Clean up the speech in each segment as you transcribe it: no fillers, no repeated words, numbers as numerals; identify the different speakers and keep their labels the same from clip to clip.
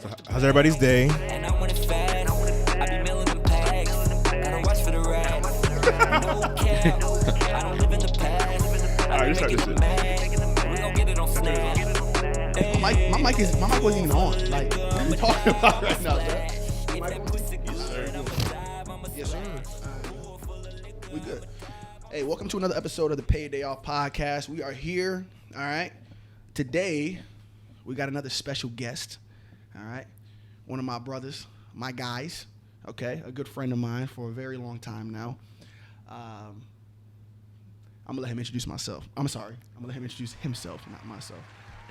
Speaker 1: So how's everybody's day?
Speaker 2: And I want it fast. I be mailing them packs. Gotta watch for the rats. No cap. I don't live in the past.
Speaker 1: Alright, just start this shit.
Speaker 2: We gon' get it on Snap.
Speaker 3: My mic wasn't even on. Like, what are we talking about right now, bro? Yes, sir. We good. Hey, welcome to another episode of the Payday Off podcast. We are here. All right. Today, we got another special guest. All right. One of my brothers, my guys. Okay. A good friend of mine for a very long time now. I'm going to let him introduce myself. I'm sorry. I'm going to let him introduce himself, not myself.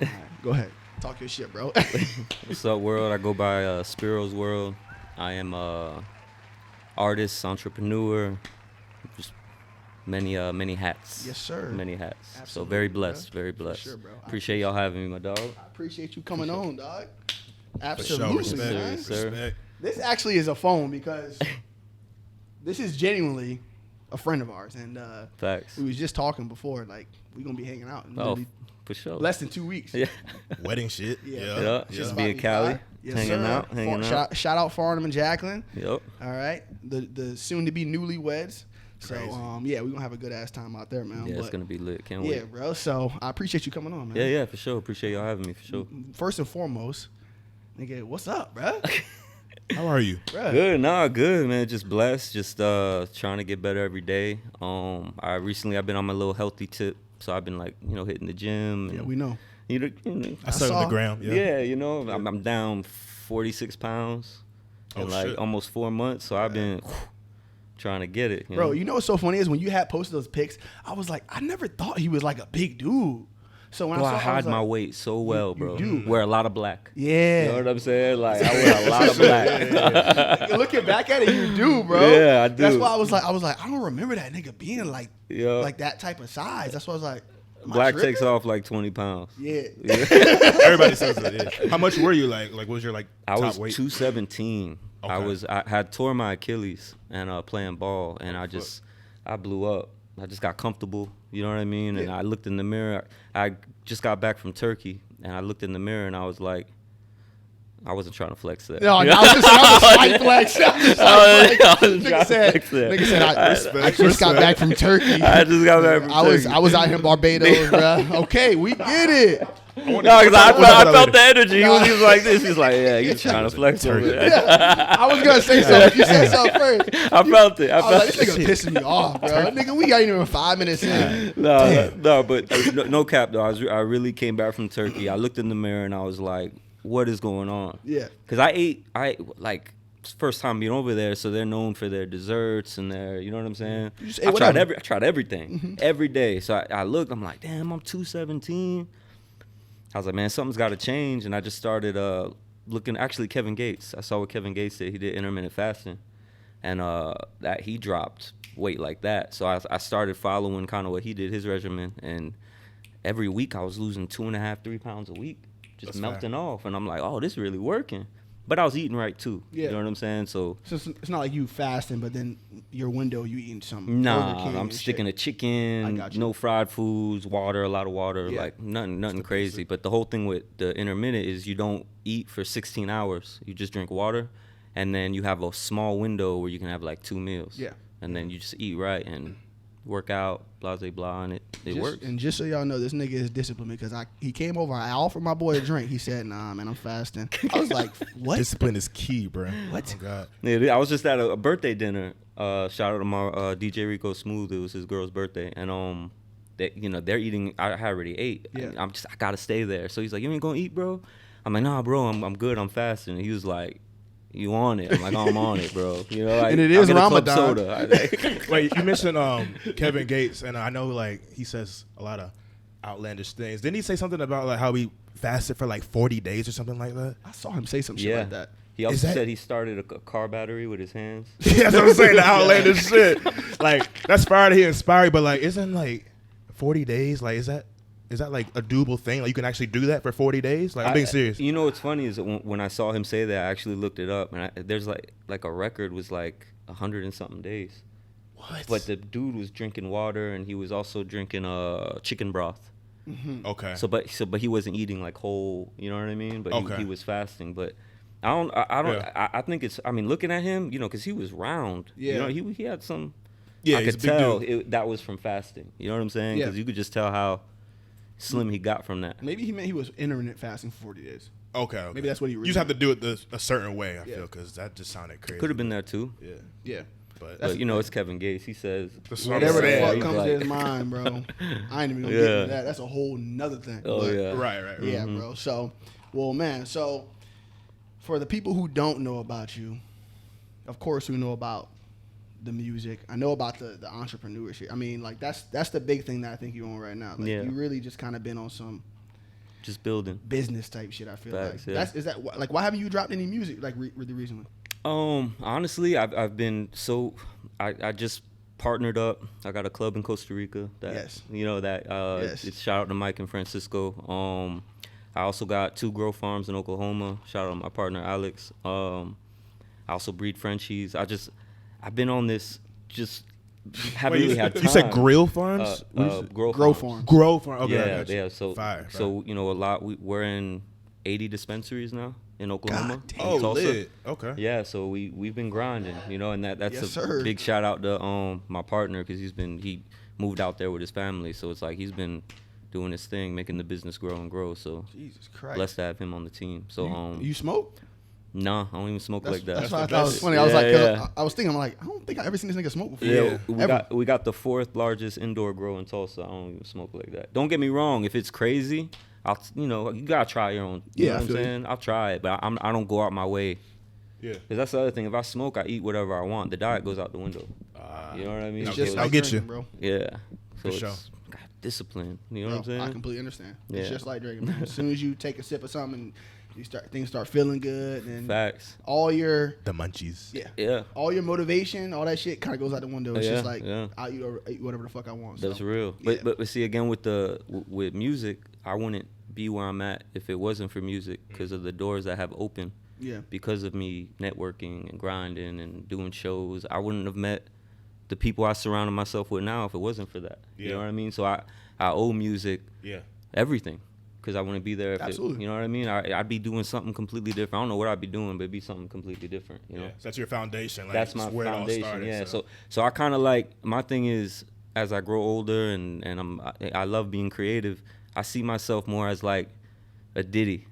Speaker 3: All right, go ahead. Talk your shit, bro.
Speaker 4: What's up, world? I go by Spirosworld. I am artist, entrepreneur, just many hats.
Speaker 3: Yes, sir.
Speaker 4: Many hats.
Speaker 3: Absolutely,
Speaker 4: so very blessed,
Speaker 3: bro.
Speaker 4: very blessed.
Speaker 3: For sure, bro.
Speaker 4: Appreciate y'all having me, my dog.
Speaker 3: I appreciate you coming on, dog.
Speaker 1: For
Speaker 3: Absolutely,
Speaker 1: sure.
Speaker 3: man.
Speaker 4: Yes, sir.
Speaker 1: Respect.
Speaker 3: This actually is a phone because this is genuinely a friend of ours, and
Speaker 4: Facts.
Speaker 3: we was just talking before, like we gonna be hanging out in
Speaker 4: Oh,
Speaker 3: literally
Speaker 4: for sure.
Speaker 3: less than 2 weeks.
Speaker 4: Yeah.
Speaker 1: Wedding shit.
Speaker 3: Yeah.
Speaker 4: Yeah.
Speaker 3: Shit's
Speaker 4: Just
Speaker 3: about
Speaker 4: be
Speaker 3: to
Speaker 4: in Cali,
Speaker 3: fly. Yes,
Speaker 4: hanging
Speaker 3: sir.
Speaker 4: out, hanging out.
Speaker 3: Shout out Farnham and Jacqueline.
Speaker 4: Yep.
Speaker 3: All right, the soon to be newlyweds. So
Speaker 1: Crazy.
Speaker 3: yeah, we gonna have a good ass time out there, man.
Speaker 4: Yeah, it's
Speaker 3: But,
Speaker 4: gonna be lit. Can't
Speaker 3: yeah,
Speaker 4: wait.
Speaker 3: bro. So I appreciate you coming on, man.
Speaker 4: Yeah, for sure. Appreciate y'all having me, for sure.
Speaker 3: First and foremost, nigga, what's up, bro?
Speaker 1: How are you?
Speaker 4: Good, good, man. Just blessed. Just trying to get better every day. I've been on my little healthy tip, so I've been like, hitting the gym.
Speaker 3: Yeah,
Speaker 4: and,
Speaker 3: we know.
Speaker 1: I saw it on the gram.
Speaker 4: Yeah, I'm down 46 pounds in
Speaker 1: shit.
Speaker 4: almost 4 months. So I've been trying to get it.
Speaker 3: Bro, you know what's so funny is when you had posted those pics, I was like, I never thought he was like a big dude. So when
Speaker 4: Bro,
Speaker 3: I saw,
Speaker 4: I hide
Speaker 3: was
Speaker 4: my
Speaker 3: like,
Speaker 4: weight so well,
Speaker 3: you
Speaker 4: bro.
Speaker 3: do.
Speaker 4: Wear a lot of black.
Speaker 3: yeah.
Speaker 4: You know what I'm saying? Like, I wear a lot of black.
Speaker 3: Looking back at it, you do, bro.
Speaker 4: Yeah, I do.
Speaker 3: That's why I was like, I don't remember that nigga being like
Speaker 4: Yeah.
Speaker 3: like that type of size. That's why I was like, am I
Speaker 4: Black
Speaker 3: tripping?
Speaker 4: takes off like 20 pounds.
Speaker 3: Yeah.
Speaker 1: Everybody says that. Yeah. How much were you like? Like, what was your like
Speaker 4: I
Speaker 1: top
Speaker 4: was
Speaker 1: weight?
Speaker 4: 217.
Speaker 1: Okay.
Speaker 4: I had tore my Achilles and playing ball, and I blew up. I just got comfortable, you know what I mean? And
Speaker 3: Yeah.
Speaker 4: I looked in the mirror. I just got back from Turkey, and I looked in the mirror, and I was like, I wasn't trying to flex that.
Speaker 3: No, that was just a slight flex. Nigga said, I just got back from Turkey.
Speaker 4: I just got back from Turkey.
Speaker 3: I was out here in Barbados, bro. Okay, we get it.
Speaker 4: No, because I felt the energy. He was like this. He's like, yeah, he's trying to flex over there.
Speaker 3: I was gonna say something. You said something first.
Speaker 4: I felt it.
Speaker 3: I was like, this nigga pissing me off, bro. Nigga, we ain't even 5 minutes in.
Speaker 4: No, but no cap though. I really came back from Turkey. I looked in the mirror and I was like, what is going on?
Speaker 3: Yeah.
Speaker 4: Because I ate like first time being over there, so they're known for their desserts and their, you know what I'm saying?
Speaker 3: You just ate
Speaker 4: I
Speaker 3: whatever.
Speaker 4: tried everything every day. So I looked. I'm like, damn, I'm 217. I was like, man, something's got to change, and I just started looking. Actually, Kevin Gates. I saw what Kevin Gates did. He did intermittent fasting, and that he dropped weight like that. So I started following kind of what he did, his regimen, and every week I was losing 2.5, 3 pounds a week, just
Speaker 1: That's
Speaker 4: melting
Speaker 1: fair.
Speaker 4: off. And I'm like, oh, this is really working. But I was eating right too.
Speaker 3: Yeah.
Speaker 4: You know what I'm saying? So
Speaker 3: So it's not like you fasting, but then your window you eating some Burger King
Speaker 4: nah, I'm
Speaker 3: and
Speaker 4: sticking
Speaker 3: shit.
Speaker 4: to chicken,
Speaker 3: I got you.
Speaker 4: no fried foods, water, a lot of water,
Speaker 3: Yeah.
Speaker 4: like nothing crazy. But the whole thing with the intermittent is you don't eat for 16 hours. You just drink water, and then you have a small window where you can have like 2 meals.
Speaker 3: Yeah.
Speaker 4: And then you just eat right and work out, blah, blah, blah, and it works.
Speaker 3: And just so y'all know, this nigga is disciplined because he came over. I offered my boy a drink. He said, "Nah, man, I'm fasting." I was like, "What?"
Speaker 1: Discipline is key, bro.
Speaker 3: What?
Speaker 1: Oh, God.
Speaker 4: Yeah, I was just at a birthday dinner. Shout out to my DJ Rico Smooth. It was his girl's birthday, and they're eating. I already ate.
Speaker 3: Yeah.
Speaker 4: I gotta stay there. So he's like, "You ain't gonna eat, bro?" I'm like, "Nah, bro. I'm good. I'm fasting." And he was like, "You on it?" I'm like, "I'm on it, bro." You know, like,
Speaker 3: And it
Speaker 4: I'll
Speaker 3: is
Speaker 4: get a club
Speaker 3: Ramadan.
Speaker 4: soda.
Speaker 1: Wait, you mentioned Kevin Gates, and I know like he says a lot of outlandish things. Didn't he say something about like how he fasted for like 40 days or something like that?
Speaker 3: I saw him say some shit
Speaker 4: Yeah.
Speaker 3: like that.
Speaker 4: He also
Speaker 1: Is that-
Speaker 4: said he started a car battery with his hands.
Speaker 1: Yeah, that's what I'm saying. The outlandish shit. Like that's fire to hear inspired, but like, isn't like 40 days? Like, is that like a doable thing? Like, you can actually do that for 40 days? Like, I'm being serious.
Speaker 4: You know what's funny is that when I saw him say that, I actually looked it up, and there's like a record was like 100 and something days.
Speaker 1: What?
Speaker 4: But the dude was drinking water, and he was also drinking chicken broth.
Speaker 1: Okay.
Speaker 4: So but he wasn't eating like whole, you know what I mean? But
Speaker 1: Okay.
Speaker 4: he was fasting. But I think it's. I mean, looking at him, you know, because he was round.
Speaker 3: Yeah.
Speaker 4: You know, he had some.
Speaker 1: Yeah,
Speaker 4: I
Speaker 1: he's
Speaker 4: could
Speaker 1: a big
Speaker 4: tell
Speaker 1: dude.
Speaker 4: that was from fasting. You know what I'm saying?
Speaker 3: Yeah.
Speaker 4: Because you could just tell how slim he got from that.
Speaker 3: Maybe he meant he was intermittent fasting for 40 days.
Speaker 1: Okay.
Speaker 3: Maybe that's what he
Speaker 1: You just have to do it a certain way. I feel because that just sounded crazy.
Speaker 4: Could have been that too.
Speaker 1: Yeah.
Speaker 3: Yeah.
Speaker 4: But you know, it's Kevin Gates. He says
Speaker 1: That's what I'm
Speaker 3: Whatever the
Speaker 1: saying.
Speaker 3: fuck
Speaker 4: He's
Speaker 3: comes
Speaker 4: like-
Speaker 3: to his mind, bro. I ain't even gonna get into that. That's a whole nother thing.
Speaker 4: Oh
Speaker 3: But,
Speaker 4: yeah.
Speaker 1: Right.
Speaker 3: Yeah, bro. So, well, man. So, for the people who don't know about you, of course, we know about the music. I know about the entrepreneurship. I mean, like that's the big thing that I think you're on right now. Like,
Speaker 4: Yeah.
Speaker 3: you really just kind of been on some
Speaker 4: Just building.
Speaker 3: business type shit. I feel
Speaker 4: Facts,
Speaker 3: like
Speaker 4: yeah.
Speaker 3: is that like why haven't you dropped any music like really recently?
Speaker 4: Honestly, I've been so. I just partnered up. I got a club in Costa Rica. That,
Speaker 3: Yes.
Speaker 4: You know that.
Speaker 3: Yes.
Speaker 4: It's shout out to Mike and Francisco. I also got 2 grow farms in Oklahoma. Shout out to my partner Alex. I also breed Frenchies. I've been on this. Just haven't really had time.
Speaker 1: You said grill farms?
Speaker 4: Grow
Speaker 3: farms.
Speaker 1: Grow farm. Okay. I
Speaker 4: Yeah,
Speaker 1: got you.
Speaker 4: yeah. So,
Speaker 1: Fire.
Speaker 4: you know, a lot. We're in 80 dispensaries now in Oklahoma.
Speaker 3: God damn.
Speaker 4: in
Speaker 1: Oh,
Speaker 4: Tulsa.
Speaker 1: lit. Okay.
Speaker 4: Yeah, so we've been grinding, you know, and that's
Speaker 3: Yes,
Speaker 4: a
Speaker 3: sir.
Speaker 4: big shout out to my partner because he moved out there with his family, so it's like he's been doing his thing, making the business grow and grow. So
Speaker 3: Jesus Christ.
Speaker 4: blessed to have him on the team. So
Speaker 3: you smoke?
Speaker 4: nah, I don't even smoke like that.
Speaker 3: That's why I
Speaker 1: the
Speaker 3: thought it was
Speaker 1: best.
Speaker 3: funny. I was
Speaker 4: Yeah,
Speaker 3: like, 'cause
Speaker 4: yeah.
Speaker 3: I was thinking, I'm like, I don't think I ever seen this nigga smoke before.
Speaker 4: Yeah,
Speaker 3: Ever.
Speaker 4: we got the 4th largest indoor grow in Tulsa. I don't even smoke like that. Don't get me wrong, if it's crazy, you gotta try your own. You
Speaker 3: Yeah,
Speaker 4: know
Speaker 3: I
Speaker 4: what I'm
Speaker 3: feel you.
Speaker 4: saying? I'll try it, but I don't go out my way.
Speaker 1: Yeah.
Speaker 4: Cause that's the other thing. If I smoke, I eat whatever I want. The diet goes out the window. You know what I mean?
Speaker 3: It's
Speaker 4: So
Speaker 3: just
Speaker 1: I'll
Speaker 3: like
Speaker 1: get
Speaker 3: drinking,
Speaker 1: you.
Speaker 3: bro.
Speaker 4: yeah. So
Speaker 1: For
Speaker 4: it's
Speaker 1: sure.
Speaker 4: got discipline. You know
Speaker 3: Bro,
Speaker 4: what I'm saying?
Speaker 3: I completely understand. It's
Speaker 4: Yeah.
Speaker 3: just like drinking, man. As soon as you take a sip of something, and things start feeling good, and
Speaker 4: Facts.
Speaker 3: all your
Speaker 1: The munchies.
Speaker 4: Yeah.
Speaker 3: all your motivation, all that shit kind of goes out the window. It's
Speaker 4: Yeah,
Speaker 3: just like
Speaker 4: yeah.
Speaker 3: I'll eat whatever the fuck I want.
Speaker 4: That's
Speaker 3: so.
Speaker 4: real.
Speaker 3: Yeah.
Speaker 4: But see again with music, I wouldn't be where I'm at if it wasn't for music because of the doors that have opened.
Speaker 3: Yeah.
Speaker 4: Because of me networking and grinding and doing shows, I wouldn't have met the people I surrounded myself with now if it wasn't for that. You know
Speaker 1: Yeah.
Speaker 4: what I mean? So I owe music
Speaker 1: Yeah.
Speaker 4: everything because I wouldn't be there if
Speaker 3: Absolutely.
Speaker 4: you know what I mean? I'd be doing something completely different. I don't know what I'd be doing, but it'd be something completely different, you know?
Speaker 1: Yeah. So that's your foundation. Like,
Speaker 4: That's my
Speaker 1: it's where
Speaker 4: foundation.
Speaker 1: It all started,
Speaker 4: Yeah. So I kind of like, my thing is as I grow older and I love being creative, I see myself more as like a Diddy.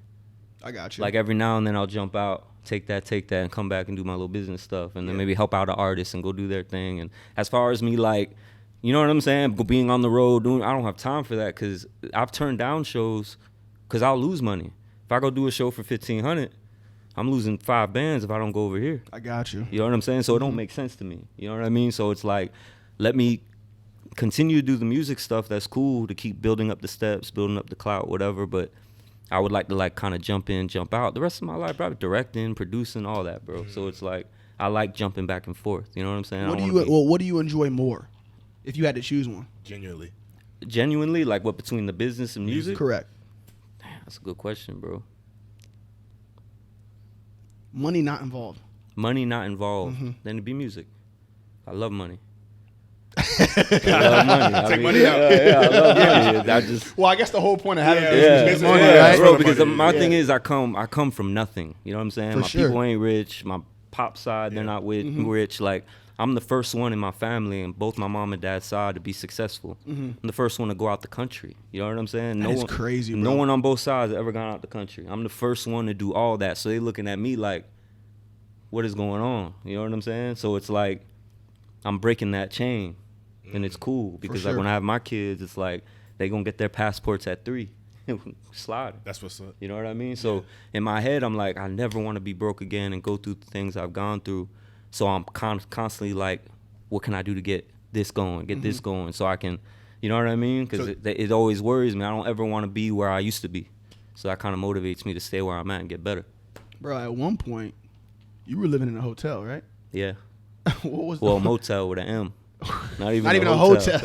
Speaker 3: I got you.
Speaker 4: Like every now and then I'll jump out, take that, and come back and do my little business stuff, and then maybe help out an artist and go do their thing. And as far as me, like, you know what I'm saying, being on the road, I don't have time for that because I've turned down shows because I'll lose money. If I go do a show for $1,500, I'm losing 5 bands if I don't go over here.
Speaker 3: I got you.
Speaker 4: You know what I'm saying? So it don't make sense to me. You know what I mean? So it's like, let me continue to do the music stuff. That's cool to keep building up the steps, building up the clout, whatever. But I would like to like kind of jump in, jump out. The rest of my life, probably directing, producing, all that, bro. So it's like I like jumping back and forth. You know what I'm saying?
Speaker 3: What do you enjoy more, if you had to choose one?
Speaker 4: Genuinely, like what between the business and music?
Speaker 3: Correct.
Speaker 4: Damn, that's a good question, bro.
Speaker 3: Money not involved.
Speaker 4: Money not involved.
Speaker 3: Mm-hmm.
Speaker 4: Then it'd be music. I love money. I love money.
Speaker 1: Take money out.
Speaker 4: Yeah, I love money. I just.
Speaker 3: Well, I guess the whole point of having
Speaker 1: Yeah,
Speaker 3: business
Speaker 1: yeah,
Speaker 3: is money,
Speaker 1: yeah,
Speaker 3: right?
Speaker 4: Bro, because
Speaker 1: money.
Speaker 4: my thing
Speaker 3: Yeah.
Speaker 4: is I come from nothing. You know what I'm saying?
Speaker 3: For
Speaker 4: My
Speaker 3: sure.
Speaker 4: people ain't rich. My pop side, they're not rich. Like, I'm the first one in my family and both my mom and dad's side to be successful. I'm the first one to go out the country. You know what I'm saying?
Speaker 3: That is crazy,
Speaker 4: No
Speaker 3: bro.
Speaker 4: one on both sides has ever gone out the country. I'm the first one to do all that. So they looking at me like, what is going on? You know what I'm saying? So it's like, I'm breaking that chain. And it's cool because
Speaker 3: sure.
Speaker 4: like when I have my kids, it's like they gonna get their passports at 3. Slide.
Speaker 1: That's what's up.
Speaker 4: You know what I mean? So in my head, I'm like, I never want to be broke again and go through the things I've gone through. So I'm constantly like, what can I do to get this going, get this going, so I can, you know what I mean? Because it always worries me. I don't ever want to be where I used to be. So that kind of motivates me to stay where I'm at and get better.
Speaker 3: Bro, at one point, you were living in a hotel, right?
Speaker 4: Yeah.
Speaker 3: What was
Speaker 4: Well,
Speaker 3: the
Speaker 4: Motel with an M. Not even
Speaker 3: a hotel.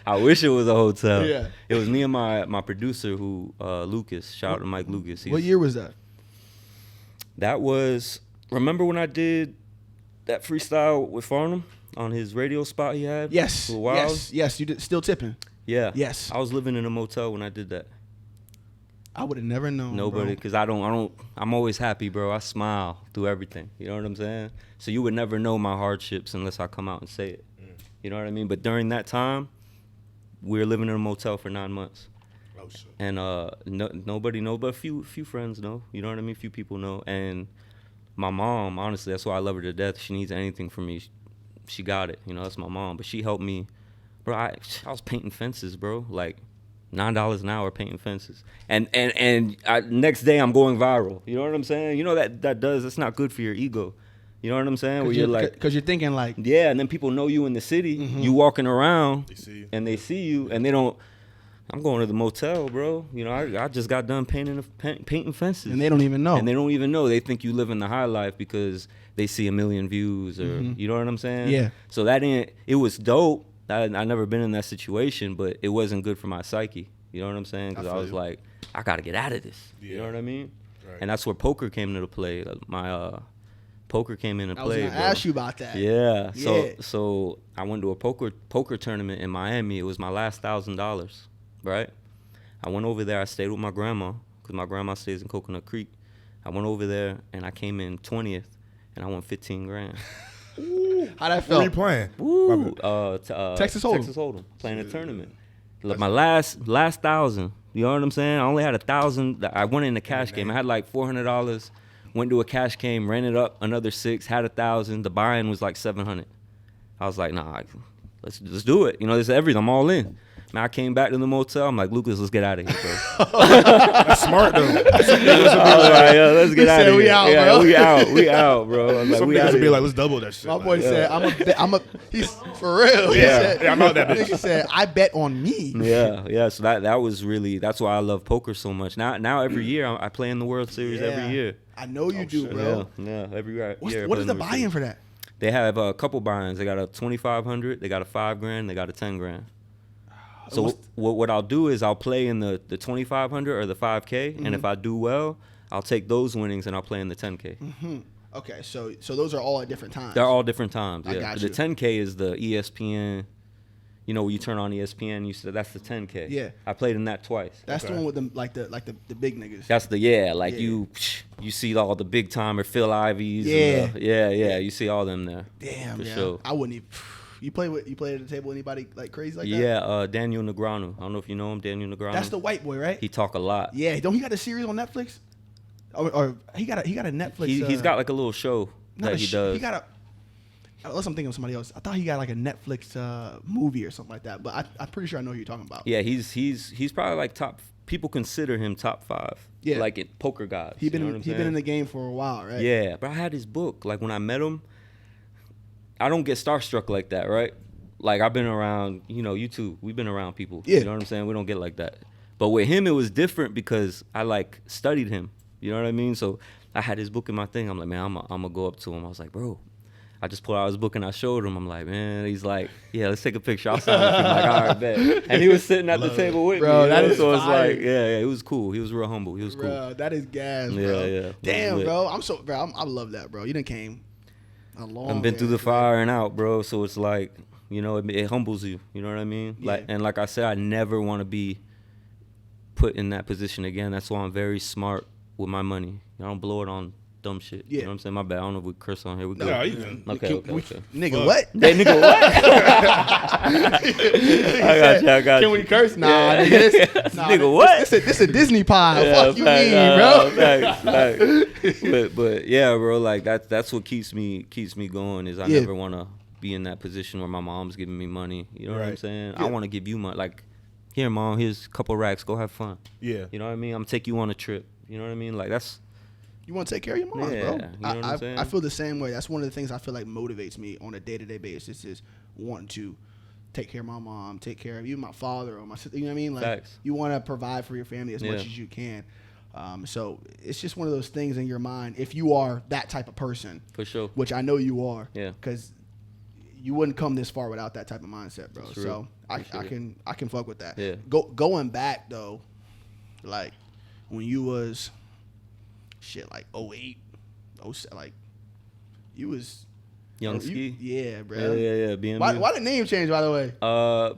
Speaker 4: I wish it was a hotel.
Speaker 3: Yeah.
Speaker 4: It was me and my producer who Lucas. Shout out to Mike Lucas.
Speaker 3: What year was that?
Speaker 4: That was, remember when I did that freestyle with Farnham on his radio spot he had?
Speaker 3: Yes.
Speaker 4: For a while?
Speaker 3: Yes. You did still tipping.
Speaker 4: Yeah.
Speaker 3: Yes.
Speaker 4: I was living in a motel when I did that.
Speaker 3: I would have never known.
Speaker 4: Nobody,
Speaker 3: bro.
Speaker 4: because I'm always happy, bro. I smile through everything. You know what I'm saying? So you would never know my hardships unless I come out and say it. You know what I mean? But during that time, we were living in a motel for 9 months.
Speaker 1: Oh, shit.
Speaker 4: And nobody know, but a few friends know. You know what I mean? Few people know. And my mom, honestly, that's why I love her to death. She needs anything from me, she got it. You know, that's my mom. But she helped me. Bro, I was painting fences, bro. Like, $9 an hour painting fences. And next day I'm going viral. You know what I'm saying? You know that's not good for your ego. You know what I'm saying? Where you're like,
Speaker 3: because you're thinking like,
Speaker 4: yeah, and then people know you in the city. You walking around, and they see you, and they don't. I'm going to the motel, bro. You know, I just got done painting fences,
Speaker 3: and they don't even know.
Speaker 4: And they don't even know. They think you live in the high life because they see 1 million views, or you know what I'm saying?
Speaker 3: Yeah.
Speaker 4: So it was dope. I never been in that situation, but it wasn't good for my psyche. You know what I'm saying? Because I was like, I got to get out of this. You know what I mean? Right. And that's where poker came into play. My poker came into play. I was
Speaker 3: going to ask you about that.
Speaker 4: Yeah. So I went to a poker tournament in Miami. It was my last $1,000, right? I went over there. I stayed with my grandma because my grandma stays in Coconut Creek. I went over there, and I came in 20th, and I won 15 grand.
Speaker 3: How that felt?
Speaker 1: What were you playing?
Speaker 4: Woo.
Speaker 3: Texas Hold'em.
Speaker 4: Texas Hold'em. Playing a tournament. Like my last 1,000. You know what I'm saying? I only had 1,000. I went in the cash game. I had like $400. Went to a cash game, ran it up another 6, had 1,000. The buy-in was like 700. I was like, nah, let's do it. You know, this is everything. I'm all in. Man, I came back to the motel. I'm like, Lucas, let's get out of here, bro.
Speaker 1: That's smart though.
Speaker 4: I was like, yo, let's get out of here.
Speaker 3: We out,
Speaker 4: yeah,
Speaker 3: bro.
Speaker 4: we out, bro. I was like,
Speaker 1: Some
Speaker 4: we
Speaker 1: niggas
Speaker 4: out
Speaker 1: would be
Speaker 4: here.
Speaker 1: like, let's double that shit.
Speaker 3: My boy said, he's for real. He said,
Speaker 1: I'm out that bitch.
Speaker 3: He said, I bet on me.
Speaker 4: Yeah. So that was really, that's why I love poker so much. Now every year I play in the World Series every year.
Speaker 3: I know you do, bro.
Speaker 4: Yeah, every year.
Speaker 3: What is the buy-in for that?
Speaker 4: They have a couple buy-ins. They got a 2,500. They got a $5,000. They got a 10 grand. So what I'll do is I'll play in the 2,500 or the 5K, and if I do well, I'll take those winnings and I'll play in the 10K.
Speaker 3: Okay, so those are all at different times.
Speaker 4: They're all different times.
Speaker 3: I
Speaker 4: Yeah,
Speaker 3: got
Speaker 4: the
Speaker 3: you.
Speaker 4: 10K is the ESPN. You know, when you turn on ESPN, you said that's the 10K.
Speaker 3: Yeah.
Speaker 4: I played in that twice.
Speaker 3: That's the one with the big niggas.
Speaker 4: That's the you see all the big timer Phil Ivies.
Speaker 3: Yeah.
Speaker 4: And you see all them there.
Speaker 3: Damn,
Speaker 4: for
Speaker 3: yeah.
Speaker 4: sure.
Speaker 3: I wouldn't even. You play at the table anybody like crazy like that?
Speaker 4: Yeah, Daniel Negreanu. I don't know if you know him, Daniel Negreanu.
Speaker 3: That's the white boy, right?
Speaker 4: He talk a lot.
Speaker 3: Yeah, don't he got a series on Netflix? Or he got a Netflix.
Speaker 4: He's got like a little show that he does.
Speaker 3: He got a. Unless I'm thinking of somebody else. I thought he got like a Netflix movie or something like that. But I'm pretty sure I know who you're talking about.
Speaker 4: Yeah, he's probably like top. People consider him top 5.
Speaker 3: Yeah,
Speaker 4: like in poker guys.
Speaker 3: He's been
Speaker 4: you know
Speaker 3: in the game for a while, right?
Speaker 4: Yeah, but I had his book. Like when I met him, I don't get starstruck like that, right? Like I've been around, you too. We've been around people.
Speaker 3: Yeah.
Speaker 4: You know what I'm saying? We don't get like that. But with him, it was different because I like studied him. You know what I mean? So I had his book in my thing. I'm like, man, I'm gonna go up to him. I was like, bro. I just pulled out his book and I showed him. I'm like, man. He's like, yeah, let's take a picture. I'll sign it. I'm like, all right, bet. And he was sitting at the table with
Speaker 3: bro,
Speaker 4: me.
Speaker 3: That is
Speaker 4: so it's
Speaker 3: fire.
Speaker 4: like, yeah, it was cool. He was real humble. He was cool.
Speaker 3: Bro, that is gas, bro.
Speaker 4: Yeah.
Speaker 3: Damn, bro. I love that, bro. You done came a long
Speaker 4: I've been
Speaker 3: way,
Speaker 4: through the
Speaker 3: bro.
Speaker 4: fire and out, bro. So it's like, it humbles you. You know what I mean?
Speaker 3: Yeah.
Speaker 4: Like I said, I never want to be put in that position again. That's why I'm very smart with my money. I don't blow it on dumb shit.
Speaker 3: Yeah.
Speaker 4: You know what I'm saying? My bad. I don't know if we curse on here. We
Speaker 1: No,
Speaker 4: go.
Speaker 1: you can.
Speaker 4: Okay.
Speaker 3: Nigga, what?
Speaker 4: Hey, nigga, what? I got you.
Speaker 3: Can we curse? Nah,
Speaker 4: Yeah. Nigga, what?
Speaker 3: This a Disney pod.
Speaker 4: Yeah,
Speaker 3: Fuck you
Speaker 4: facts,
Speaker 3: mean, bro?
Speaker 4: Facts. But yeah, bro, like that's what keeps me going is I
Speaker 3: Yeah.
Speaker 4: never want to be in that position where my mom's giving me money. You know what I'm
Speaker 1: Right.
Speaker 4: saying?
Speaker 3: Yeah.
Speaker 4: I want to give you money. Like, here, mom, here's a couple racks. Go have fun.
Speaker 1: Yeah.
Speaker 4: You know what I mean? I'm take you on a trip. You know what I mean? Like that's
Speaker 3: You want to take care of your mom,
Speaker 4: Yeah,
Speaker 3: bro.
Speaker 4: you know what I'm saying?
Speaker 3: I feel the same way. That's one of the things I feel like motivates me on a day-to-day basis is wanting to take care of my mom, take care of even my father or my sister. You know what I mean? Like
Speaker 4: Facts.
Speaker 3: you want to provide for your family as
Speaker 4: Yeah.
Speaker 3: much as you can. So it's just one of those things in your mind. If you are that type of person,
Speaker 4: for sure.
Speaker 3: which I know you are,
Speaker 4: Yeah.
Speaker 3: because you wouldn't come this far without that type of mindset, bro.
Speaker 4: True.
Speaker 3: So I
Speaker 4: Appreciate
Speaker 3: can fuck with that.
Speaker 4: Yeah.
Speaker 3: Going back though, like when you was shit like 08, 07, like you was
Speaker 4: Young Ski.
Speaker 3: yeah, bro.
Speaker 4: Yeah. BMW.
Speaker 3: Why the name change, by the way?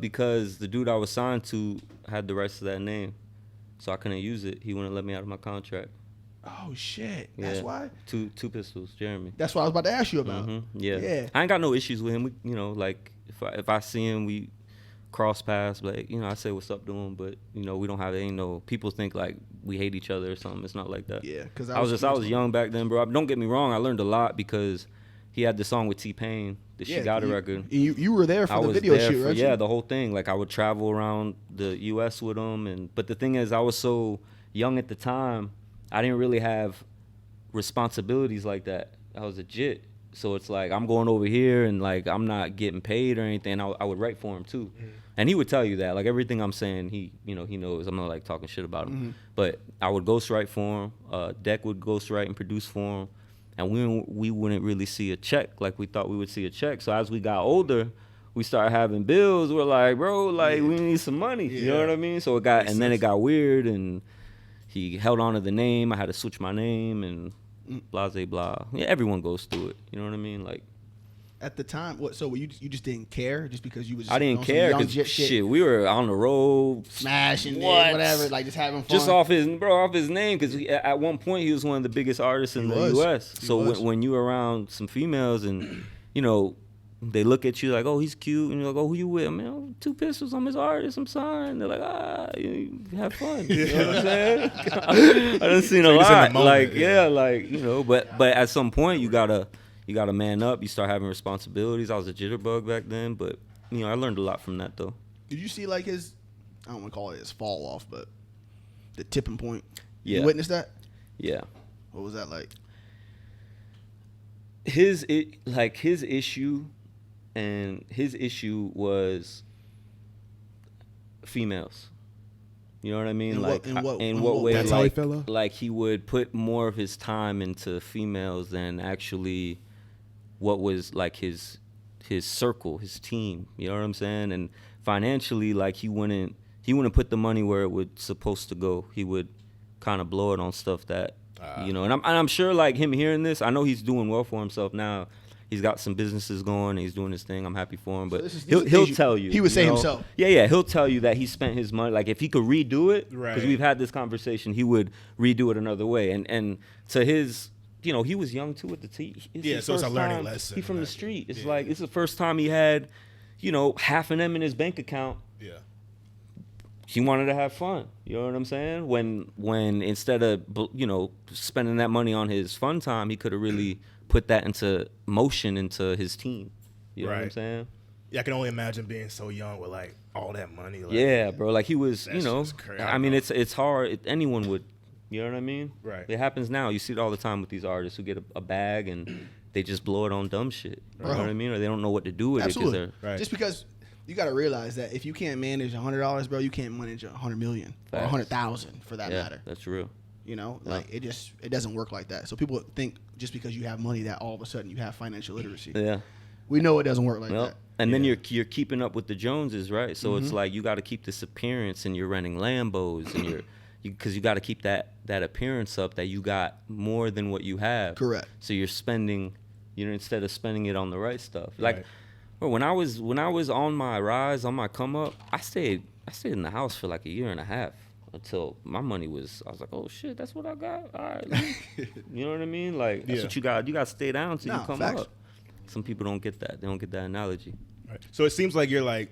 Speaker 4: Because the dude I was signed to had the rest of that name. so I couldn't use it. He wouldn't let me out of my contract.
Speaker 3: Oh shit. That's
Speaker 4: Yeah.
Speaker 3: why.
Speaker 4: Two pistols, Jeremy.
Speaker 3: That's what I was about to ask you about.
Speaker 4: Yeah.
Speaker 3: Yeah.
Speaker 4: I ain't got no issues with him. We, like if I see him, we cross paths. Like I say what's up to him, but we don't have people think like we hate each other or something. It's not like that.
Speaker 3: Yeah, because
Speaker 4: I was young back then, bro. Don't get me wrong. I learned a lot because he had the song with T-Pain, the She Got It record.
Speaker 3: You were there
Speaker 4: I
Speaker 3: for the
Speaker 4: was
Speaker 3: video
Speaker 4: there
Speaker 3: shoot, right?
Speaker 4: Yeah, the whole thing. Like I would travel around the U.S. with him, but the thing is, I was so young at the time, I didn't really have responsibilities like that. I was a jit, so it's like I'm going over here and like I'm not getting paid or anything. I would write for him too, and he would tell you that. Like everything I'm saying, he knows. I'm not like talking shit about him, but I would ghostwrite for him. Deck would ghostwrite and produce for him. And we wouldn't really see a check like we thought we would see a check. So as we got older, we started having bills. We're like, bro, like we need some money. You know what I mean? So then it got weird, and he held on to the name. I had to switch my name and blah, blah, blah. Yeah, everyone goes through it. You know what I mean? Like
Speaker 3: at the time, so you just didn't care just because you was
Speaker 4: I didn't care because shit, we were on the road
Speaker 3: smashing it, whatever, like just having fun.
Speaker 4: Just off his name, because at one point he was one of the biggest artists in the U.S. So when you around some females and they look at you like, oh, he's cute, and you're like, oh, who you with? Man, oh, 2 pistols, I'm his artist, I'm signed. They're like, you have fun. You know what I'm saying? I done seen a lot. Like, but at some point you gotta man up. You start having responsibilities. I was a jitterbug back then, but I learned a lot from that though.
Speaker 3: Did you see like his, I don't want to call it his fall off, but the tipping point?
Speaker 4: Yeah.
Speaker 3: You witnessed that?
Speaker 4: Yeah.
Speaker 3: What was that like?
Speaker 4: His issue was females. You know what I mean? In what way?
Speaker 1: That's how he fell off?
Speaker 4: Like he would put more of his time into females than actually what was like his circle, his team. You know what I'm saying? And financially, like he wouldn't put the money where it was supposed to go. He would kind of blow it on stuff that and I'm sure like him hearing this, I know he's doing well for himself now. He's got some businesses going. He's doing his thing. I'm happy for him. But he'll tell you.
Speaker 3: He would say himself.
Speaker 4: Yeah. He'll tell you that he spent his money. Like if he could redo it, because we've had this conversation, he would redo it another way. And to his, he was young too at the T.
Speaker 1: So it's a learning lesson.
Speaker 4: He's from the street. It's like it's the first time he had, half an M in his bank account.
Speaker 1: Yeah.
Speaker 4: He wanted to have fun. You know what I'm saying? When instead of spending that money on his fun time, he could have really put that into motion into his team. You know what I'm saying?
Speaker 1: Yeah, I can only imagine being so young with like all that money. Like,
Speaker 4: yeah, bro. Like he was,
Speaker 1: crazy.
Speaker 4: I mean, it's hard. Anyone would. You know what I mean?
Speaker 1: Right.
Speaker 4: It happens now. You see it all the time with these artists who get a bag and they just blow it on dumb shit. You know what I mean? Or they don't know what to do with it.
Speaker 3: Right. Just because you got to realize that if you can't manage $100, bro, you can't manage $100 million or 100,000 for that matter.
Speaker 4: That's real.
Speaker 3: Like it doesn't work like that. So people think just because you have money that all of a sudden you have financial literacy.
Speaker 4: Yeah.
Speaker 3: We know it doesn't work like that.
Speaker 4: And then you're keeping up with the Joneses, right? So it's like you got to keep this appearance, and you're renting Lambos, and because you got to keep that appearance up that you got more than what you have.
Speaker 3: Correct.
Speaker 4: So you're spending, instead of spending it on the right stuff. Like, bro, when I was on my rise, on my come up, I stayed in the house for like a year and a half. Until my money I was like, oh shit, that's what I got. All right, you know what I mean? Like that's what you got. You got to stay down till you come up. Some people don't get that. They don't get that analogy.
Speaker 1: Right. So it seems like you're like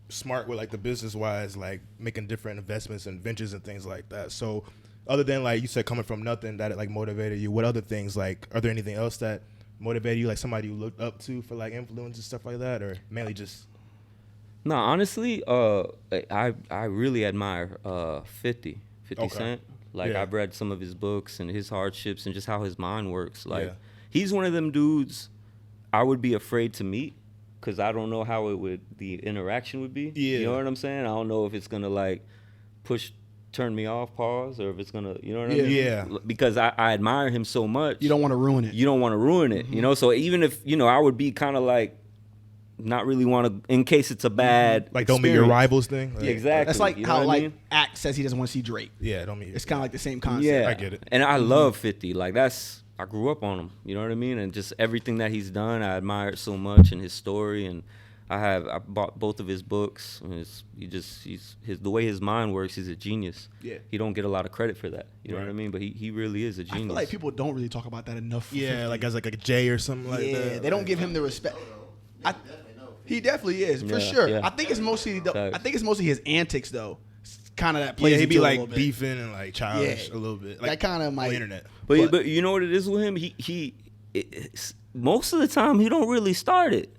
Speaker 1: smart with like the business wise, like making different investments and ventures and things like that. So other than like you said, coming from nothing that it like motivated you, what other things like are there anything else that motivated you? Like somebody you looked up to for like influence and stuff like that, or mainly just?
Speaker 4: No, honestly, I really admire 50 Cent. Like I've read some of his books and his hardships and just how his mind works. Like he's one of them dudes I would be afraid to meet because I don't know how the interaction would be. Yeah. You know what I'm saying? I don't know if it's gonna like turn me off, pause, or if it's gonna, you know what I mean?
Speaker 1: Yeah.
Speaker 4: Because I admire him so much.
Speaker 3: You don't want to ruin it.
Speaker 4: You don't want to ruin it. So even if I would be kind of like. Not really want to, in case it's a bad
Speaker 1: like don't meet your rivals thing.
Speaker 4: Like, exactly.
Speaker 3: That's like how
Speaker 4: like
Speaker 3: Act says he doesn't want to see Drake.
Speaker 1: Yeah, don't meet.
Speaker 3: It's kind of like the same concept.
Speaker 4: Yeah,
Speaker 1: I get it.
Speaker 4: And I love 50. Like I grew up on him. You know what I mean? And just everything that he's done, I admire it so much, and his story. And I bought both of his books. The way his mind works, he's a genius.
Speaker 3: Yeah.
Speaker 4: He don't get a lot of credit for that. You know what I mean? But he really is a
Speaker 3: I
Speaker 4: genius.
Speaker 3: feel like people don't really talk about that enough. for
Speaker 1: Yeah,
Speaker 3: 50.
Speaker 1: like as like a J or something like that.
Speaker 3: Yeah, they don't give him the respect.
Speaker 5: Niggas definitely know.
Speaker 3: He definitely is for
Speaker 4: Yeah,
Speaker 3: sure.
Speaker 4: yeah.
Speaker 3: I think it's mostly
Speaker 4: Facts.
Speaker 3: his antics though. Kind of that plays
Speaker 1: Yeah, he be
Speaker 3: into it a
Speaker 1: like
Speaker 3: little bit.
Speaker 1: beefing and like childish
Speaker 3: Yeah.
Speaker 1: a little bit.
Speaker 3: That
Speaker 1: Like
Speaker 3: kinda
Speaker 1: on
Speaker 3: might-
Speaker 1: the internet.
Speaker 4: But you know what it is with him? Most of the time he don't really start it.